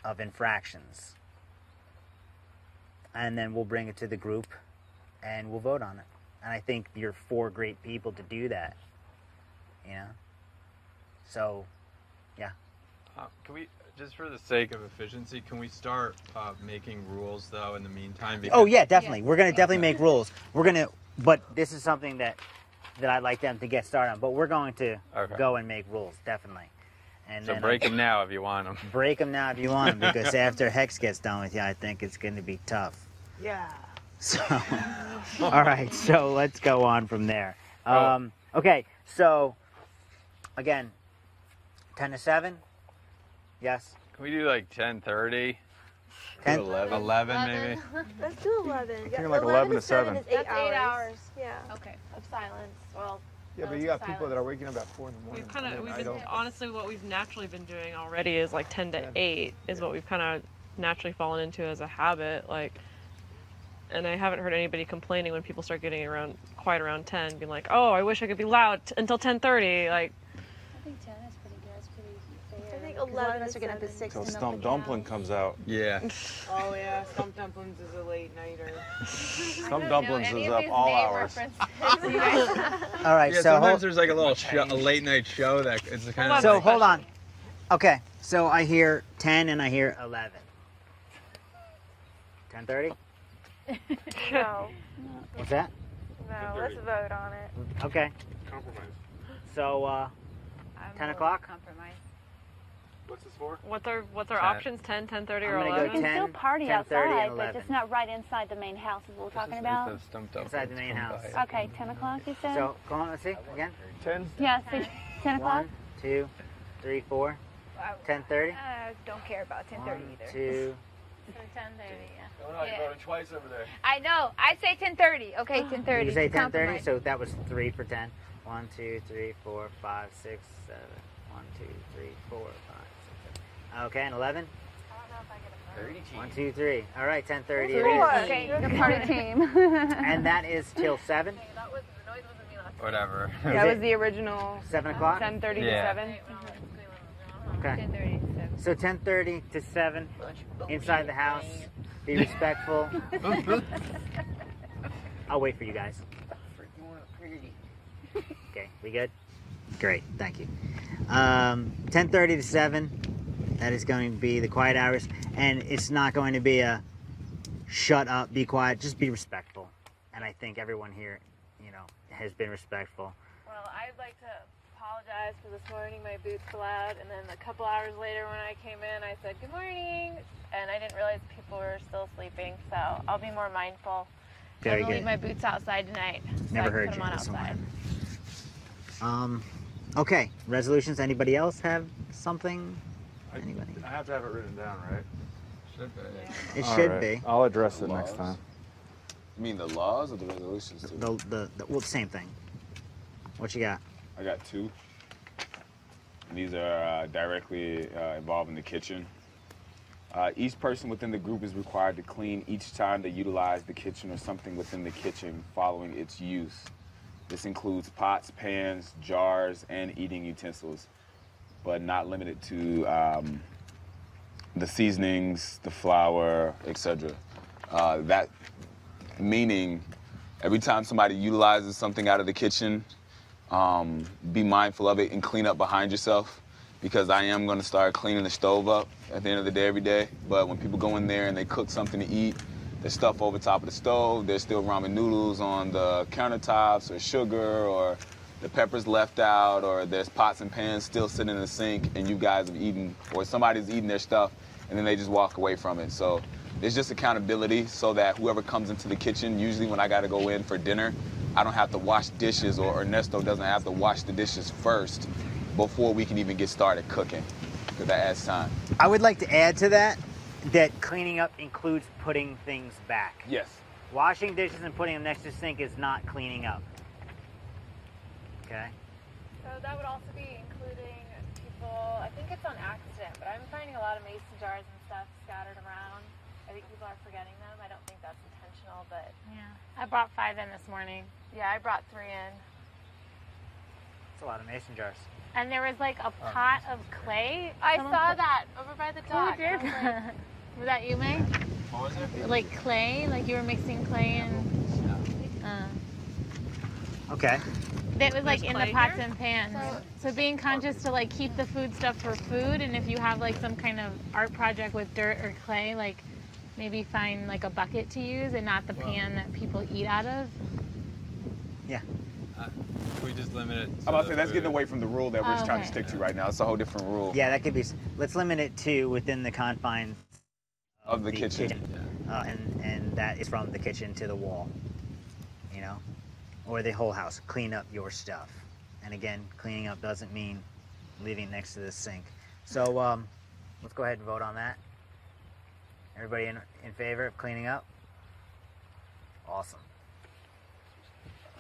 Speaker 1: of infractions. And then we'll bring it to the group and we'll vote on it. And I think you're 4 great people to do that. So, yeah.
Speaker 5: Can we, just for the sake of efficiency, can we start making rules though in the meantime?
Speaker 1: Oh yeah, definitely. We're gonna definitely make rules. But this is something that I'd like them to get started on. But we're going to go and make rules, definitely. And
Speaker 5: So
Speaker 1: then
Speaker 5: break them now if you want them.
Speaker 1: Break them now if you want them, because after Hex gets done with you, I think it's going to be tough.
Speaker 4: Yeah.
Speaker 1: So, all right. So let's go on from there. Okay. So, again, 10 to 7. Yes.
Speaker 5: Can we do like 10:30?
Speaker 1: 10?
Speaker 5: 11 maybe?
Speaker 10: Let's do 11.
Speaker 15: Thinking like 11 to 7.
Speaker 10: Is 8
Speaker 16: That's
Speaker 10: hours.
Speaker 16: 8 hours.
Speaker 10: Yeah.
Speaker 16: Okay. Of silence. Well.
Speaker 15: Yeah, but you got people that are waking up at 4 in the morning.
Speaker 7: We've been, honestly, what we've naturally been doing already is like 10 to 8 is what we've kind of naturally fallen into as a habit. And I haven't heard anybody complaining when people start getting quiet around 10, being like, "Oh, I wish I could be loud until 10:30."
Speaker 16: I think 10 is pretty good. It's pretty fair.
Speaker 10: I think
Speaker 16: 'Cause a lot of
Speaker 10: 11
Speaker 16: us are getting up at 6
Speaker 8: Till
Speaker 16: to milk
Speaker 8: Stump
Speaker 16: the
Speaker 8: Dumpling
Speaker 16: cows.
Speaker 8: comes out.
Speaker 5: Yeah.
Speaker 11: Oh yeah, Stump Dumplings is a late nighter.
Speaker 8: Stump Dumplings is up all hours.
Speaker 1: All right.
Speaker 5: Yeah,
Speaker 1: so
Speaker 5: sometimes there's like a little a late night show that it's kind of.
Speaker 1: So hold on. Okay. So I hear 10 and I hear 11. 10:30.
Speaker 10: No.
Speaker 1: What's that?
Speaker 10: No. Let's vote on it.
Speaker 1: Okay.
Speaker 2: Compromise.
Speaker 1: So 10 o'clock.
Speaker 6: Compromise.
Speaker 2: What's this for?
Speaker 7: What's our
Speaker 5: 10.
Speaker 7: options? 10, 10:30, or
Speaker 1: I'm gonna
Speaker 7: 11?
Speaker 1: go
Speaker 16: You can still
Speaker 1: 10,
Speaker 16: party
Speaker 1: 10:30,
Speaker 16: outside,
Speaker 1: and
Speaker 16: but just
Speaker 1: 11.
Speaker 16: not right inside the main house is what we're talking about.
Speaker 1: Inside the main house.
Speaker 16: Okay, 10 o'clock you said?
Speaker 1: So go on. Let's see again.
Speaker 15: 10.
Speaker 16: Yeah, so 10 o'clock?
Speaker 1: 1, 2, 3, 4. 10:30.
Speaker 16: Don't care about 10:30 either.
Speaker 1: 2.
Speaker 6: So 10:30, yeah.
Speaker 8: I voted twice over there.
Speaker 6: I know. I say 10:30. Okay, 10:30.
Speaker 1: You say 10:30,
Speaker 6: Compromise.
Speaker 1: so that was 3 for 10. 1, 2, 3, 4, 5, 6, 7. 1, 2, 3, 4, 5, 6, 7. Okay, and 11. 1, 2, 3. All right, 10:30 it is.
Speaker 16: Okay, the party team.
Speaker 1: And that is till 7.
Speaker 5: Whatever.
Speaker 4: That was the original
Speaker 1: 7 o'clock.
Speaker 4: 10:30 to
Speaker 5: Yeah.
Speaker 4: 7.
Speaker 1: Okay.
Speaker 6: 10:30 to 7.
Speaker 1: So 10:30 to 7 inside the house. Be respectful. I'll wait for you guys. Okay, we good? Great, thank you. 10:30 to 7. That is going to be the quiet hours, and it's not going to be a shut up, be quiet. Just be respectful. And I think everyone here, has been respectful.
Speaker 17: Well, I'd like to apologize for this morning. My boots fell out, and then a couple hours later when I came in, I said, "Good morning," and I didn't realize people were still sleeping, so I'll be more mindful.
Speaker 1: Very
Speaker 17: I'm gonna
Speaker 1: good.
Speaker 17: leave my boots outside tonight. So
Speaker 1: Never
Speaker 17: I can
Speaker 1: heard
Speaker 17: put
Speaker 1: you
Speaker 17: them on
Speaker 1: this
Speaker 17: outside.
Speaker 1: morning. Okay, resolutions. Anybody else have something? Anybody?
Speaker 2: I have to have it written down, right?
Speaker 5: Should be.
Speaker 1: It should be.
Speaker 2: I'll address it next time.
Speaker 12: You mean the laws or the resolutions? Too?
Speaker 1: Well, same thing. What you got?
Speaker 12: I got 2. And these are directly involved in the kitchen. Each person within the group is required to clean each time they utilize the kitchen or something within the kitchen following its use. This includes pots, pans, jars, and eating utensils, but not limited to the seasonings, the flour, etc. That meaning every time somebody utilizes something out of the kitchen, be mindful of it and clean up behind yourself, because I am going to start cleaning the stove up at the end of the day every day. But when people go in there and they cook something to eat, there's stuff over top of the stove, there's still ramen noodles on the countertops, or sugar, or the peppers left out, or there's pots and pans still sitting in the sink and you guys have eaten, or somebody's eating their stuff and then they just walk away from it. So there's just accountability so that whoever comes into the kitchen, usually when I got to go in for dinner, I don't have to wash dishes, or Ernesto doesn't have to wash the dishes first before we can even get started cooking, because that adds time.
Speaker 1: I would like to add to that cleaning up includes putting things back.
Speaker 12: Yes.
Speaker 1: Washing dishes and putting them next to the sink is not cleaning up. Okay?
Speaker 17: So that would also be including people, I think it's on accident, but I'm finding a lot of mason jars and stuff scattered around. I think people are forgetting them. I don't think that's intentional, but...
Speaker 9: Yeah. I brought 5 in this morning.
Speaker 17: Yeah, I brought 3 in.
Speaker 1: It's a lot of mason jars.
Speaker 9: And there was like a pot of clay.
Speaker 17: I saw that over by the dock.
Speaker 9: Who did? Was that you, May?
Speaker 5: What was it?
Speaker 9: Like clay? Like you were mixing clay and...
Speaker 1: Okay.
Speaker 9: That was like
Speaker 17: There's
Speaker 9: in the
Speaker 17: clay
Speaker 9: pots
Speaker 17: here?
Speaker 9: and pans. So being conscious to like keep the food stuff for food, and if you have like some kind of art project with dirt or clay, like maybe find like a bucket to use and not the pan that people eat out of.
Speaker 1: Yeah.
Speaker 5: We just limit it.
Speaker 12: I'm about to say, that's getting away from the rule that we're trying to
Speaker 9: Okay.
Speaker 12: stick to right now. It's a whole different rule.
Speaker 1: Yeah, that could be. Let's limit it to within the confines
Speaker 12: Of the kitchen.
Speaker 1: And that is from the kitchen to the wall. You know? Or the whole house. Clean up your stuff. And again, cleaning up doesn't mean leaving next to the sink. So let's go ahead and vote on that. Everybody in favor of cleaning up? Awesome.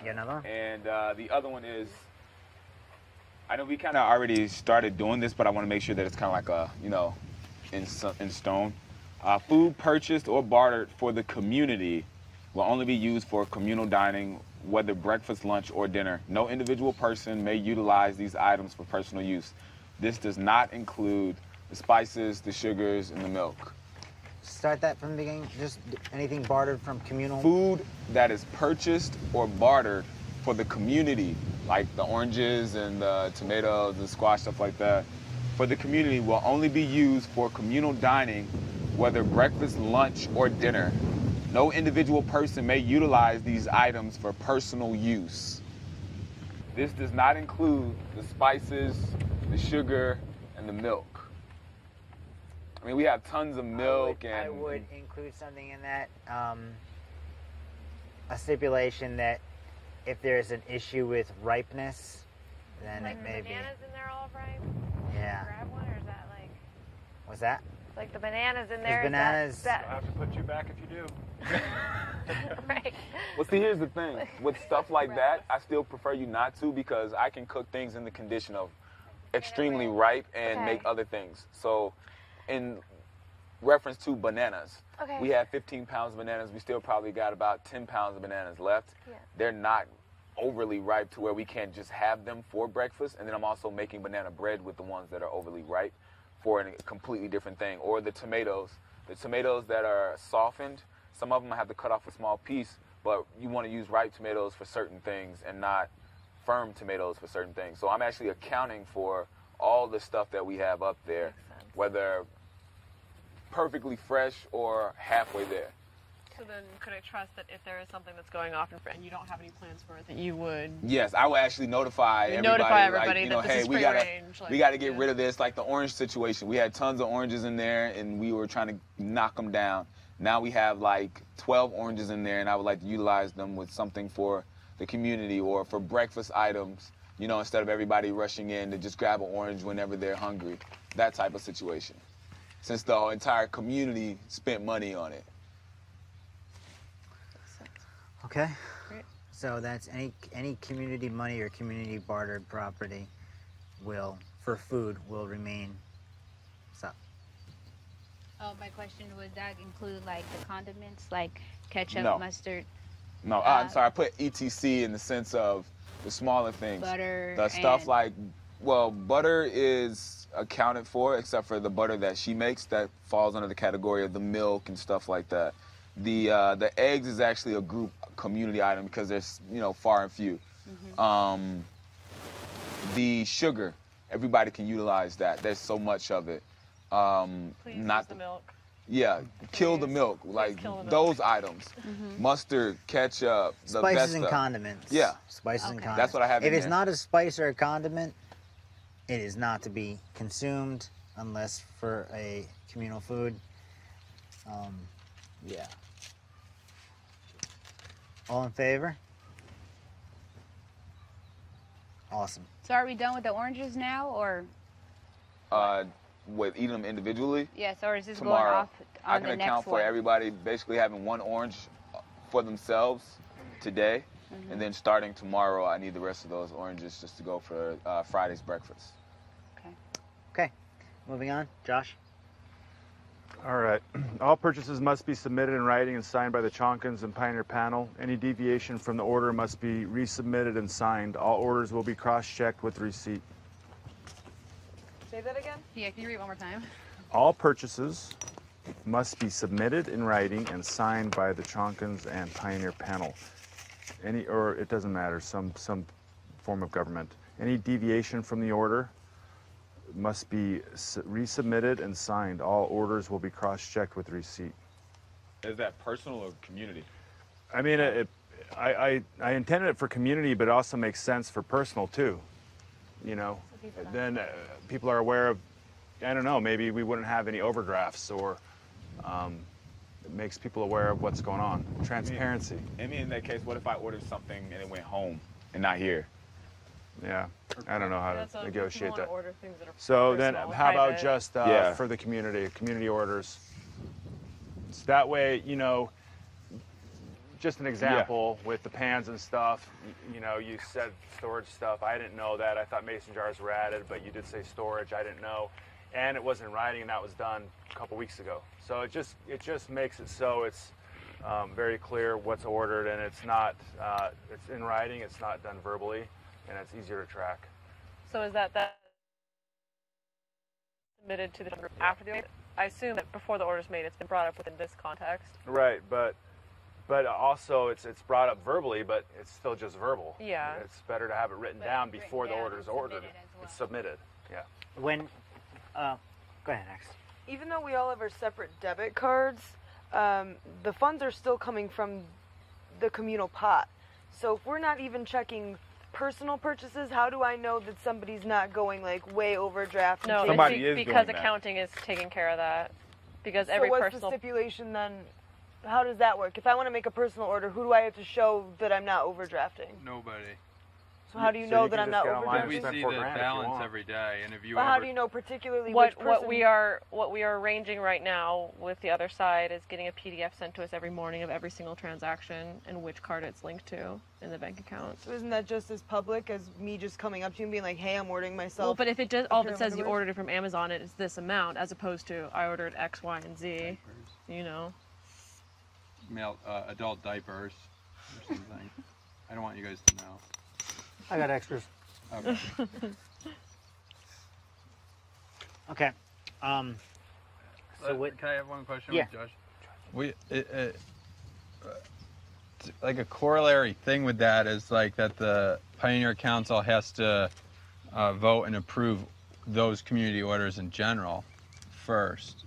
Speaker 1: You got another one?
Speaker 12: And the other one is, I know we kind of already started doing this, but I want to make sure that it's kind of like a, in stone. Food purchased or bartered for the community will only be used for communal dining, whether breakfast, lunch, or dinner. No individual person may utilize these items for personal use. This does not include the spices, the sugars, and the milk.
Speaker 1: Start that from the beginning. Just anything bartered from communal.
Speaker 12: Food that is purchased or bartered for the community, like the oranges and the tomatoes and squash, stuff like that, for the community will only be used for communal dining, whether breakfast, lunch, or dinner. No individual person may utilize these items for personal use. This does not include the spices, the sugar, and the milk. I mean, we have tons of milk
Speaker 1: I would include something in that, a stipulation that if there's an issue with ripeness, then
Speaker 17: Like
Speaker 1: it
Speaker 17: the
Speaker 1: may be.
Speaker 17: bananas in there all ripe?
Speaker 1: Yeah.
Speaker 17: Grab one, or is that like...
Speaker 1: What's that?
Speaker 17: Like the bananas in
Speaker 1: There's
Speaker 17: there?
Speaker 1: bananas.
Speaker 17: Is that...
Speaker 2: I'll have to put you back if you do.
Speaker 17: Right.
Speaker 12: Well, see, here's the thing. With stuff like that, I still prefer you not to, because I can cook things in the condition of extremely ripe and make other things. So in reference to bananas, we had 15 pounds of bananas. We still probably got about 10 pounds of bananas left.
Speaker 17: Yeah.
Speaker 12: They're not overly ripe to where we can't just have them for breakfast. And then I'm also making banana bread with the ones that are overly ripe for a completely different thing. Or the tomatoes that are softened, some of them I have to cut off a small piece, but you want to use ripe tomatoes for certain things and not firm tomatoes for certain things. So I'm actually accounting for all the stuff that we have up there, whether perfectly fresh or halfway there.
Speaker 7: So then could I trust that if there is something that's going off and you don't have any plans for it, that you would...
Speaker 12: Yes, I will actually notify everybody. Like,
Speaker 7: that this
Speaker 12: hey,
Speaker 7: is
Speaker 12: we
Speaker 7: free
Speaker 12: gotta
Speaker 7: range.
Speaker 12: we gotta get rid of this. Like the orange situation, we had tons of oranges in there, and we were trying to knock them down. Now we have like 12 oranges in there, and I would like to utilize them with something for the community or for breakfast items You know, instead of everybody rushing in to just grab an orange whenever they're hungry. That type of situation. Since the whole entire community spent money on it.
Speaker 1: Okay. So that's any community money or community bartered property for food will remain. So.
Speaker 6: Oh, my question, would that include like the condiments, like ketchup,
Speaker 12: No.
Speaker 6: mustard?
Speaker 12: No, I'm sorry, I put ETC in the sense of the smaller things.
Speaker 6: Butter.
Speaker 12: The stuff
Speaker 6: and
Speaker 12: like, well, butter is accounted for except for the butter that she makes that falls under the category of the milk and stuff like that. The eggs is actually a group community item because there's, you know, far and few.
Speaker 6: Mm-hmm.
Speaker 12: The sugar, everybody can utilize that. There's so much of it.
Speaker 7: Please
Speaker 12: not
Speaker 7: use the milk.
Speaker 12: Yeah, kill the milk, like
Speaker 7: kill the milk.
Speaker 12: those items.
Speaker 6: Mm-hmm.
Speaker 12: Mustard, ketchup, the
Speaker 1: Spices
Speaker 12: best
Speaker 1: and
Speaker 12: stuff.
Speaker 1: condiments.
Speaker 12: Yeah.
Speaker 1: Spices and condiments.
Speaker 12: That's what I have
Speaker 1: If
Speaker 12: in
Speaker 1: it's
Speaker 12: there.
Speaker 1: not a spice or a condiment, it is not to be consumed unless for a communal food. Yeah. All in favor? Awesome.
Speaker 6: So are we done with the oranges now, or?
Speaker 12: With eating them individually.
Speaker 6: Yes, or is this
Speaker 12: Tomorrow,
Speaker 6: going off
Speaker 12: I
Speaker 6: on
Speaker 12: can
Speaker 6: the next
Speaker 12: account for
Speaker 6: one?
Speaker 12: everybody basically having one orange for themselves today,
Speaker 6: Mm-hmm.
Speaker 12: and then starting tomorrow, I need the rest of those oranges just to go for Friday's breakfast.
Speaker 1: Okay. Moving on. Josh?
Speaker 2: All right. All purchases must be submitted in writing and signed by the Chonkins and Pioneer panel. Any deviation from the order must be resubmitted and signed. All orders will be cross-checked with receipt.
Speaker 4: Say that again?
Speaker 3: Yeah, can you read one more time?
Speaker 2: All purchases must be submitted in writing and signed by the Chonkins and Pioneer panel. Or it doesn't matter, some form of government. Any deviation from the order must be resubmitted and signed. All orders will be cross-checked with receipt.
Speaker 12: Is that personal or community?
Speaker 2: I mean, I intended it for community, but it also makes sense for personal too. You know, then people are aware of, I don't know, maybe we wouldn't have any overdrafts, or it makes people aware of what's going on. Transparency.
Speaker 12: I mean, in that case, what if I ordered something and it went home and not here?
Speaker 2: Yeah, I don't know how
Speaker 7: That's
Speaker 2: to
Speaker 7: what
Speaker 2: negotiate
Speaker 7: people
Speaker 2: that.
Speaker 7: wanna order things that are
Speaker 2: So then,
Speaker 7: personal,
Speaker 2: how about
Speaker 7: private.
Speaker 2: just for the community orders? So that way, you know, just an example with the pans and stuff, you know, you said storage stuff. I didn't know that. I thought mason jars were added, but you did say storage. I didn't know. And it was in writing, and that was done a couple weeks ago. So it just makes it so it's very clear what's ordered, and it's not, it's in writing, it's not done verbally, and it's easier to track.
Speaker 7: So is that submitted to the group after the order? I assume that before the order's made, it's been brought up within this context.
Speaker 2: Right, but also it's brought up verbally, but it's still just verbal.
Speaker 7: Yeah.
Speaker 2: It's better to have it written down before the order's ordered. It's submitted. Yeah.
Speaker 1: When, go ahead, X.
Speaker 4: Even though we all have our separate debit cards, the funds are still coming from the communal pot. So if we're not even checking personal purchases, how do I know that somebody's not going like way overdraft?
Speaker 7: No, because accounting is taking care of that. Because every
Speaker 4: so what's
Speaker 7: personal
Speaker 4: the stipulation then? How does that work? If I want to make a personal order, who do I have to show that I'm not overdrafting?
Speaker 5: Nobody.
Speaker 4: So how do you know that I'm not overdrafting?
Speaker 5: We see the balance every day, and if you
Speaker 4: But how do you know particularly
Speaker 7: what
Speaker 4: which person?
Speaker 7: what we are arranging right now with the other side is getting a PDF sent to us every morning of every single transaction and which card it's linked to in the bank account.
Speaker 4: So isn't that just as public as me just coming up to you and being like, "Hey, I'm ordering myself"?
Speaker 7: Well, but if it does, all of it says you
Speaker 4: underwear?
Speaker 7: ordered it from Amazon, it is this amount, as opposed to I ordered X, Y, and Z. You know.
Speaker 5: Adult diapers or something. I don't want you guys to know.
Speaker 1: I got extras.
Speaker 5: Okay.
Speaker 1: Okay. So what?
Speaker 5: Can I have one question
Speaker 1: Yeah.
Speaker 5: with Josh? Like a corollary thing with that is like that the Pioneer Council has to vote and approve those community orders in general first.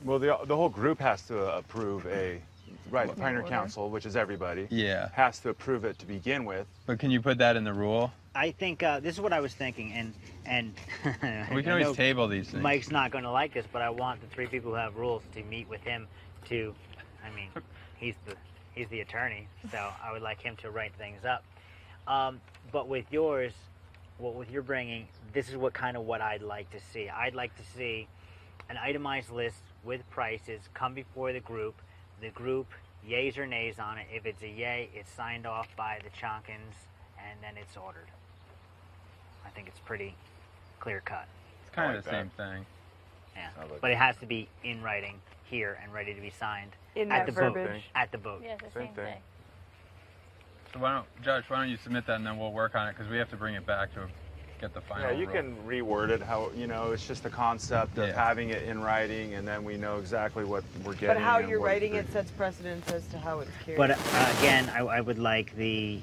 Speaker 2: Well, the whole group has to approve the Pioneer Council, which is everybody.
Speaker 5: Yeah.
Speaker 2: Has to approve it to begin with.
Speaker 5: But can you put that in the rule?
Speaker 1: I think this is what I was thinking, and
Speaker 5: We can always table these things.
Speaker 1: Mike's not going to like this, but I want the three people who have rules to meet with him to. I mean, he's the attorney, so I would like him to write things up. But with yours, with your bringing, this is what I'd like to see. I'd like to see an itemized list with prices come before the group. The group yays or nays on it. If it's a yay, it's signed off by the Chonkins, and then it's ordered. I think it's pretty clear cut.
Speaker 5: It's kind of the same thing.
Speaker 1: Yeah, but it has to be in writing here and ready to be signed
Speaker 4: In
Speaker 1: at
Speaker 4: that
Speaker 1: the
Speaker 4: verbiage.
Speaker 1: boat. At the boat.
Speaker 6: Yeah, it's the same thing.
Speaker 5: So Josh, why don't you submit that and then we'll work on it because we have to bring it back to get the final.
Speaker 2: Yeah, you
Speaker 5: rule.
Speaker 2: can reword it how it's just the concept of having it in writing, and then we know exactly what we're getting.
Speaker 11: But how
Speaker 2: and
Speaker 11: you're
Speaker 2: what
Speaker 11: writing
Speaker 2: we-
Speaker 11: it sets precedence as to how it's carried.
Speaker 1: But again, I would like the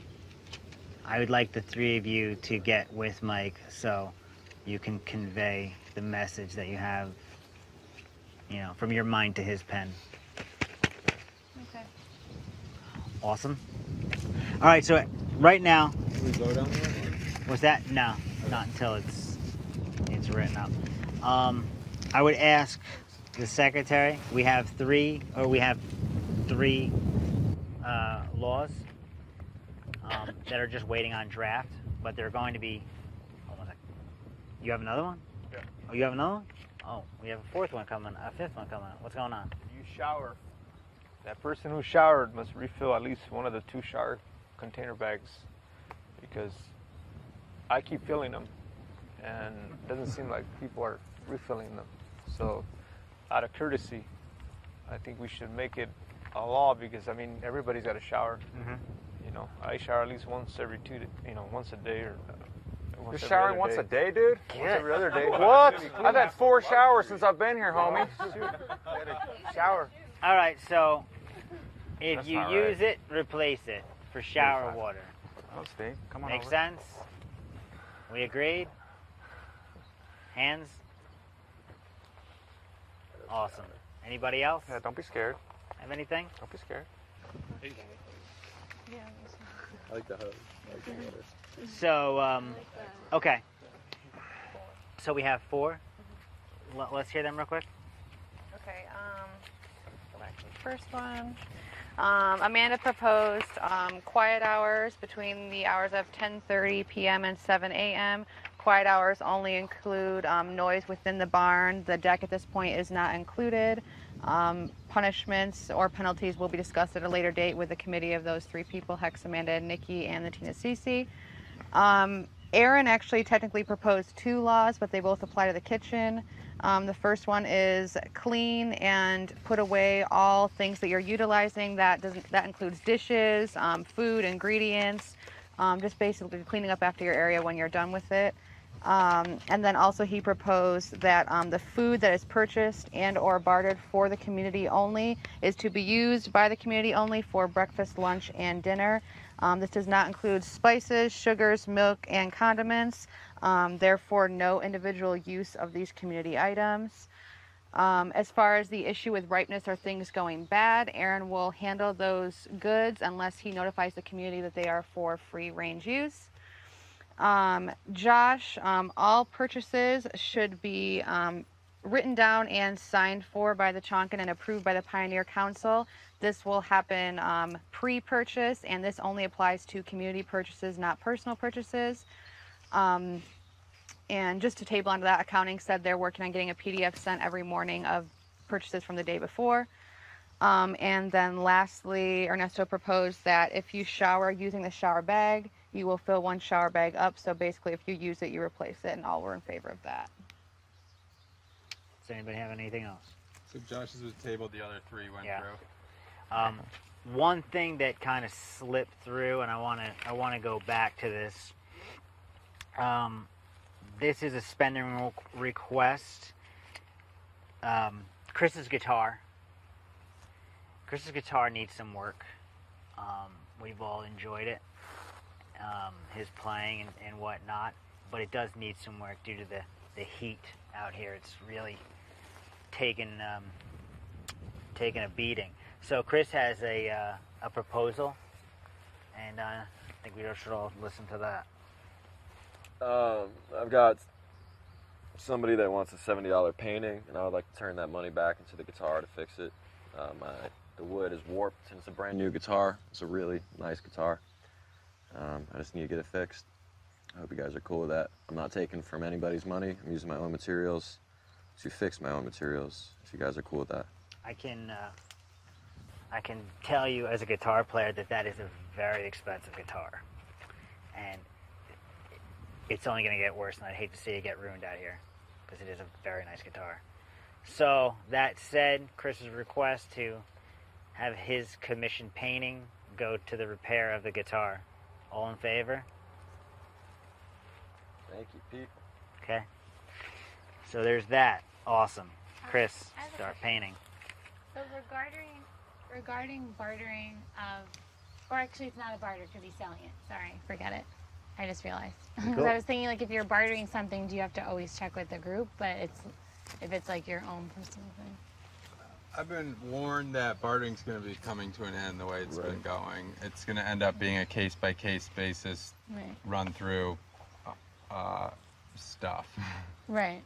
Speaker 1: three of you to get with Mike so you can convey the message that you have, from your mind to his pen.
Speaker 6: Okay.
Speaker 1: Awesome. All right, so right now,
Speaker 8: Can we go down there?
Speaker 1: was that? No, not until it's written up. I would ask the secretary. We have three laws that are just waiting on draft, but they're going to be. Hold on a second. You have another one?
Speaker 2: Yeah.
Speaker 1: Oh, you have another one? Oh, we have a fourth one coming, a fifth one coming. What's going on?
Speaker 15: You shower. That person who showered must refill at least one of the 2 shower container bags because I keep filling them and it doesn't seem like people are refilling them. So out of courtesy, I think we should make it a law because everybody's got a shower.
Speaker 2: Mm-hmm.
Speaker 15: I shower at least once every once a day or
Speaker 2: You're
Speaker 15: once every
Speaker 2: showering
Speaker 15: other
Speaker 2: once
Speaker 15: day.
Speaker 2: a day, dude?
Speaker 15: Once every other day.
Speaker 2: What? I've had 4 showers since I've been here, homie.
Speaker 15: Shower.
Speaker 1: All right, so if
Speaker 2: That's
Speaker 1: you
Speaker 2: not
Speaker 1: use
Speaker 2: right.
Speaker 1: it, replace it for shower
Speaker 2: 45.
Speaker 1: water.
Speaker 2: Oh, Steve, come on
Speaker 1: Make
Speaker 2: over.
Speaker 1: sense? We agreed? Hands? Awesome. Anybody else?
Speaker 2: Yeah, don't be scared.
Speaker 1: Have anything?
Speaker 2: Don't be scared.
Speaker 8: I like the hose. I like the water.
Speaker 1: So, okay. So we have 4. Let's hear them real quick.
Speaker 3: Okay, go back to the first one. Amanda proposed quiet hours between the hours of 10:30 p.m. and 7 a.m. Quiet hours only include noise within the barn. The deck at this point is not included. Punishments or penalties will be discussed at a later date with the committee of those 3 people, Hex, Amanda, Nikki, and the Tina Cece. Aaron actually technically proposed 2 laws, but they both apply to the kitchen. The first one is clean and put away all things that you're utilizing. That includes dishes, food, ingredients, just basically cleaning up after your area when you're done with it. And then also he proposed that the food that is purchased and or bartered for the community only is to be used by the community only for breakfast, lunch, and dinner. This does not include spices, sugars, milk, and condiments. Therefore, no individual use of these community items. As far as the issue with ripeness or things going bad, Aaron will handle those goods unless he notifies the community that they are for free range use. Josh, all purchases should be written down and signed for by the Chonkin and approved by the Pioneer Council. This will happen pre-purchase, and this only applies to community purchases, not personal purchases. And just to table onto that, accounting said they're working on getting a PDF sent every morning of purchases from the day before. And then lastly, Ernesto proposed that if you shower using the shower bag, you will fill 1 shower bag up. So basically, if you use it, you replace it, and all were in favor of that.
Speaker 1: Does anybody have anything else?
Speaker 5: So Josh's was tabled, the other 3 went
Speaker 1: Yeah.
Speaker 5: through.
Speaker 1: One thing that kind of slipped through, and I want to go back to this. This is a spending request. Chris's guitar. Chris's guitar needs some work. We've all enjoyed it, his playing and whatnot, but it does need some work due to the heat out here. It's really taken a beating. So Chris has a proposal, and I think we should all listen to that.
Speaker 8: I've got somebody that wants a $70 painting, and I would like to turn that money back into the guitar to fix it. The wood is warped, and it's a brand new guitar. It's a really nice guitar. I just need to get it fixed. I hope you guys are cool with that. I'm not taking from anybody's money. I'm using my own materials to fix my own materials. If you guys are cool with that.
Speaker 1: I can tell you as a guitar player that is a very expensive guitar. And it's only going to get worse, and I'd hate to see it get ruined out here, because it is a very nice guitar. So, that said, Chris's request to have his commission painting go to the repair of the guitar. All in favor?
Speaker 8: Thank you, people.
Speaker 1: Okay. So there's that. Awesome. Chris, start painting.
Speaker 9: So regarding bartering of, or actually it's not a barter, it could be selling it. Sorry, forget it. I just realized.
Speaker 1: Cool.
Speaker 9: I was thinking, like, if you're bartering something, do you have to always check with the group? But if it's like your own personal thing.
Speaker 5: I've been warned that bartering's going to be coming to an end the way it's been going. It's going to end up being a case-by-case basis run through stuff.
Speaker 9: Right.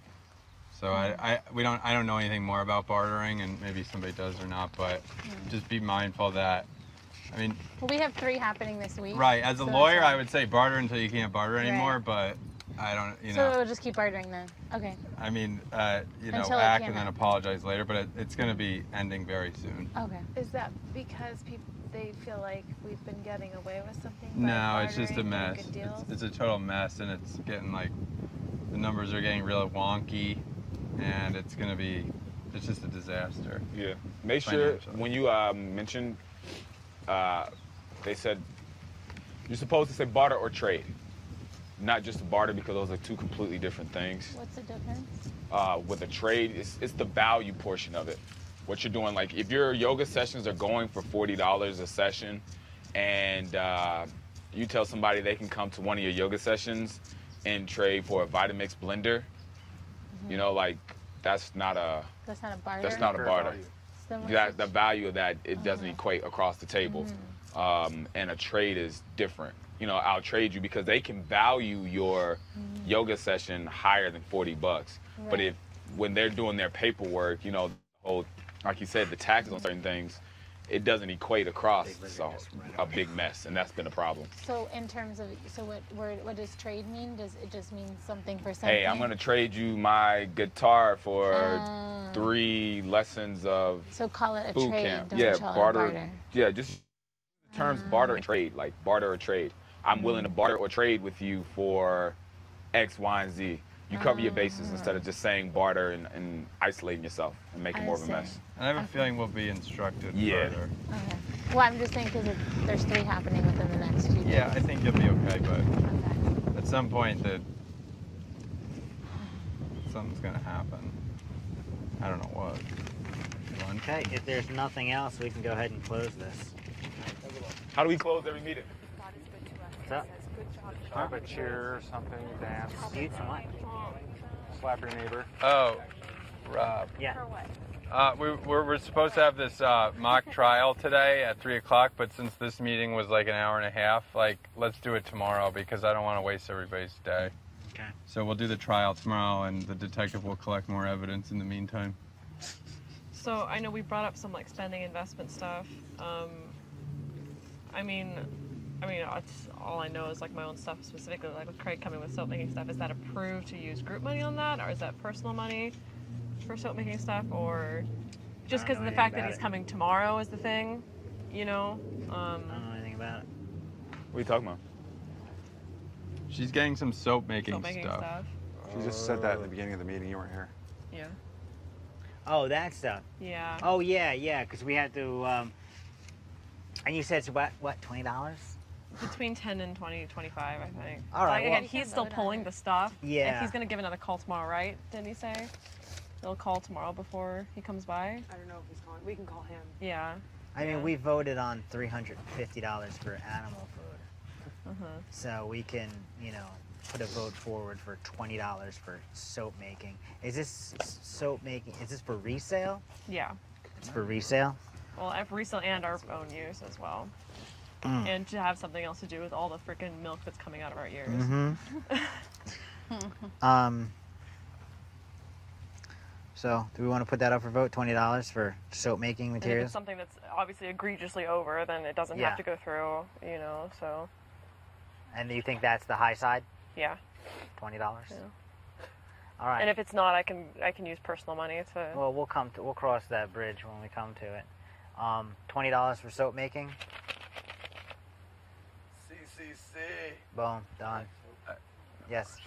Speaker 5: So I don't know anything more about bartering, and maybe somebody does or not, but just be mindful that, I mean...
Speaker 9: Well, we have 3 happening this week.
Speaker 5: Right. As a lawyer, I would say barter until you can't barter anymore, but I don't,
Speaker 9: So we'll just keep bartering then. Okay.
Speaker 5: I mean,
Speaker 9: Until
Speaker 5: act and then apologize later, but it's going to be ending very soon.
Speaker 9: Okay.
Speaker 17: Is that because they feel like we've been getting away with something?
Speaker 5: No, it's just a
Speaker 17: bartering
Speaker 5: mess.
Speaker 17: good deals?
Speaker 5: It's a total mess, and it's getting like, the numbers are getting really wonky, and it's just a disaster.
Speaker 12: Yeah. Make sure when you mentioned, they said you're supposed to say barter or trade, not just barter, because those are 2 completely different things.
Speaker 9: What's the difference?
Speaker 12: With a trade, it's the value portion of it. What you're doing, like if your yoga sessions are going for $40 a session, and you tell somebody they can come to one of your yoga sessions and trade for a Vitamix blender, you know, like that's not a
Speaker 9: barter.
Speaker 12: That's not a barter. The value of that, it doesn't equate across the table. And a trade is different. You know, I'll trade you because they can value your yoga session higher than $40. But when they're doing their paperwork, you know, like you said, the taxes on certain things, it doesn't equate across. So a big mess, and that's been a problem.
Speaker 9: So in terms of, what does trade mean? Does it just mean something for something?
Speaker 12: Hey, I'm gonna trade you my guitar for 3 lessons of
Speaker 9: So call it a
Speaker 12: boot
Speaker 9: trade.
Speaker 12: camp.
Speaker 9: Don't
Speaker 12: Yeah,
Speaker 9: call
Speaker 12: barter.
Speaker 9: it barter.
Speaker 12: Yeah, just the terms barter and trade, like barter or trade. I'm willing to barter or trade with you for X, Y, and Z. You cover your bases instead of just saying barter and isolating yourself and making more of a mess.
Speaker 5: And I have a feeling we'll be instructed further.
Speaker 9: Okay. Well, I'm just saying because there's 3 happening within the next few days.
Speaker 5: Yeah, I think you'll be okay, but at some point something's going to happen. I don't know what.
Speaker 1: Okay, if there's nothing else, we can go ahead and close this.
Speaker 12: How do we close every meeting?
Speaker 1: What's up?
Speaker 15: Have a cheer or something, dance.
Speaker 1: Eat some what?
Speaker 15: Slap your neighbor.
Speaker 5: Oh, Rob.
Speaker 1: Yeah.
Speaker 5: We're supposed to have this mock trial today at 3 o'clock, but since this meeting was like an hour and a half, like, let's do it tomorrow because I don't want to waste everybody's day.
Speaker 1: Okay.
Speaker 5: So we'll do the trial tomorrow, and the detective will collect more evidence in the meantime.
Speaker 7: So I know we brought up some like spending investment stuff. I mean, it's all I know is like my own stuff specifically, like with Craig coming with soap making stuff. Is that approved to use group money on that, or is that personal money for soap making stuff, or just because of the fact that he's coming tomorrow is the thing, you know?
Speaker 1: I don't know anything about it.
Speaker 12: What are you talking about?
Speaker 5: She's getting some soap making
Speaker 7: stuff.
Speaker 15: She just said that in the beginning of the meeting. You weren't here.
Speaker 7: Yeah.
Speaker 1: Oh, that stuff.
Speaker 7: Yeah.
Speaker 1: Oh, yeah, because we had to, and you said it's what, $20?
Speaker 7: Between 10 and 20, 25, I think.
Speaker 1: All right,
Speaker 7: Again,
Speaker 1: well,
Speaker 7: he's still pulling the stuff.
Speaker 1: Yeah.
Speaker 7: And he's going to give another call tomorrow, right? Didn't he say? He'll call tomorrow before he comes by?
Speaker 4: I don't know if he's calling. We can call him.
Speaker 7: Yeah.
Speaker 1: I mean, we voted on $350 for animal food. So we can, put a vote forward for $20 for soap making. Is this soap making, is this for resale?
Speaker 7: Yeah.
Speaker 1: It's for resale?
Speaker 7: Well, for resale and our own use as well. And to have something else to do with all the freaking milk that's coming out of our ears.
Speaker 1: So, do we want to put that up for vote? $20 for soap making
Speaker 7: And if
Speaker 1: materials?
Speaker 7: it's something that's obviously egregiously over, then it doesn't have to go through, so.
Speaker 1: And you think that's the high side?
Speaker 7: Yeah.
Speaker 1: $20.
Speaker 7: Yeah.
Speaker 1: All right.
Speaker 7: And if it's not, I can use personal money to.
Speaker 1: Well, we'll cross that bridge when we come to it. $20 for soap making.
Speaker 8: CCC.
Speaker 1: Boom. Done. Yes.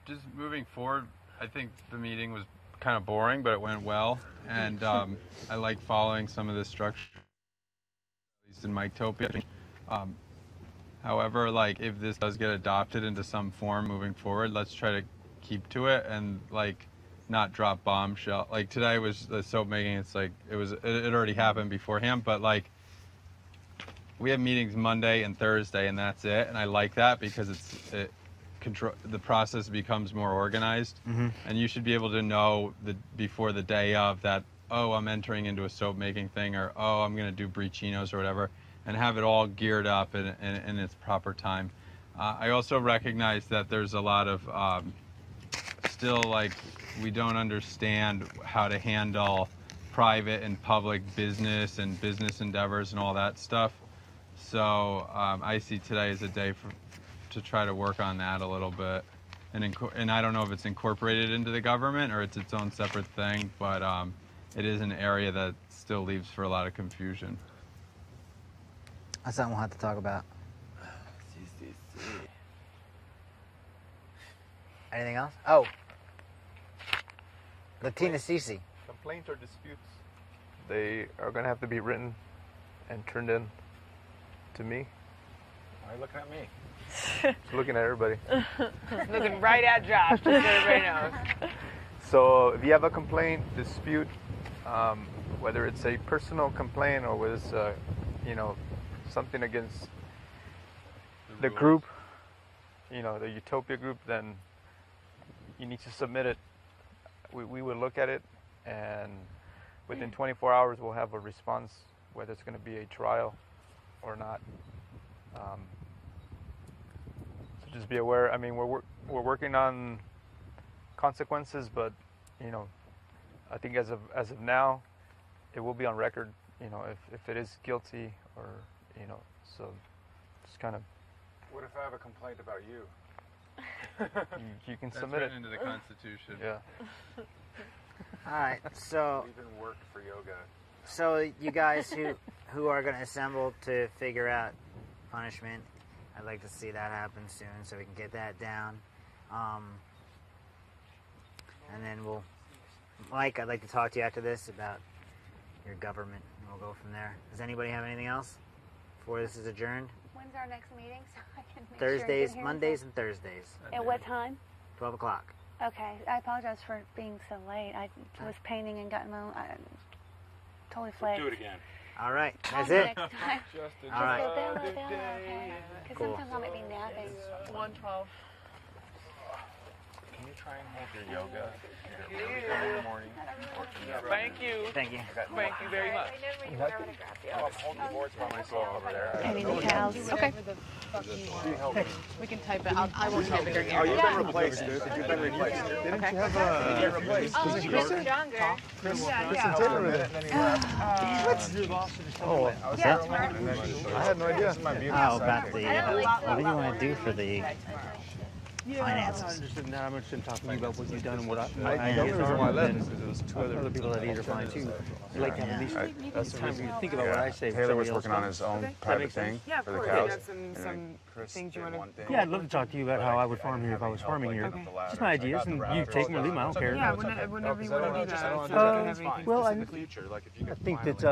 Speaker 5: Just moving forward, I think the meeting was kind of boring, but it went well, and I like following some of the structure, at least in my Utopia. However, like if this does get adopted into some form moving forward, let's try to keep to it and like not drop bombshell. Like today was the soap making. It's like it already happened beforehand, but like we have meetings Monday and Thursday, and that's it. And I like that because the process becomes more organized, and you should be able to know before the day of that. Oh, I'm entering into a soap making thing, or oh, I'm going to do breachinos or whatever, and have it all geared up in its proper time. I also recognize that there's a lot of still like we don't understand how to handle private and public business and business endeavors and all that stuff. So I see today as a day to try to work on that a little bit, and I don't know if it's incorporated into the government or it's its own separate thing, but it is an area that still leaves for a lot of confusion.
Speaker 1: That's something we'll have to talk about. Anything else? Oh, Latina Cici.
Speaker 15: Complaints or disputes, they are going to have to be written and turned in to me.
Speaker 12: Why are you looking at me?
Speaker 15: Just looking at everybody.
Speaker 4: Looking right at Josh, just so everybody knows.
Speaker 15: So if you have a complaint, dispute, whether it's a personal complaint or whether it's something against the group, the Utopia group, then you need to submit it. We will look at it, and within 24 hours we'll have a response, whether it's going to be a trial or not. So just be aware. I mean, we're working on consequences, but I think as of now, it will be on record. If it is guilty, or so just kind of.
Speaker 2: What if I have a complaint about you?
Speaker 15: You can
Speaker 5: That's
Speaker 15: submit it
Speaker 5: written into the Constitution.
Speaker 15: Yeah.
Speaker 1: All right, so
Speaker 2: We even worked for yoga.
Speaker 1: so you guys who are going to assemble to figure out punishment, I'd like to see that happen soon so we can get that down. And then Mike, I'd like to talk to you after this about your government, and we'll go from there. Does anybody have anything else before this is adjourned?
Speaker 16: When's our next meeting so I can make
Speaker 1: Thursdays,
Speaker 16: sure I
Speaker 1: Mondays, and Thursdays.
Speaker 16: At what time?
Speaker 1: 12 o'clock.
Speaker 16: Okay, I apologize for being so late. I was painting and got my own, totally flaked.
Speaker 12: Do it again.
Speaker 1: All right,
Speaker 16: I'll
Speaker 1: that's
Speaker 16: do
Speaker 1: it.
Speaker 16: Next time.
Speaker 1: All right.
Speaker 16: Okay. Because
Speaker 1: Cool.
Speaker 16: sometimes I might be napping.
Speaker 7: 112.
Speaker 12: Can you try and hold your yoga in the morning?
Speaker 15: Thank you.
Speaker 1: Thank you.
Speaker 15: Thank you very much.
Speaker 12: I'm holding the boards by myself over there.
Speaker 3: I need the cows. Okay. We can type it. I won't type it during
Speaker 2: Oh, you've been replaced, dude. You've been replaced. Didn't you have a... You're replaced.
Speaker 16: Kristen?
Speaker 2: Kristen Taylor with it. Oh, I had no idea.
Speaker 1: Oh, about the, what do you want to do for the finances?
Speaker 13: I'm not interested in that. I'm interested in talking to you about what you've done and what
Speaker 2: I know the reason why I left is because it was two
Speaker 13: other people that either find too. I'd like to have at least time for you to think about what I say.
Speaker 2: Taylor was working on his own private thing
Speaker 4: Yeah, of
Speaker 2: for the
Speaker 4: course.
Speaker 2: cows.
Speaker 4: You got some things you want to.
Speaker 13: Yeah, I'd love to talk to you about how I would farm here if I was farming here. Just my ideas, and you take them or leave them. I don't care.
Speaker 4: Yeah, whenever you want to do that.
Speaker 13: Well, I think that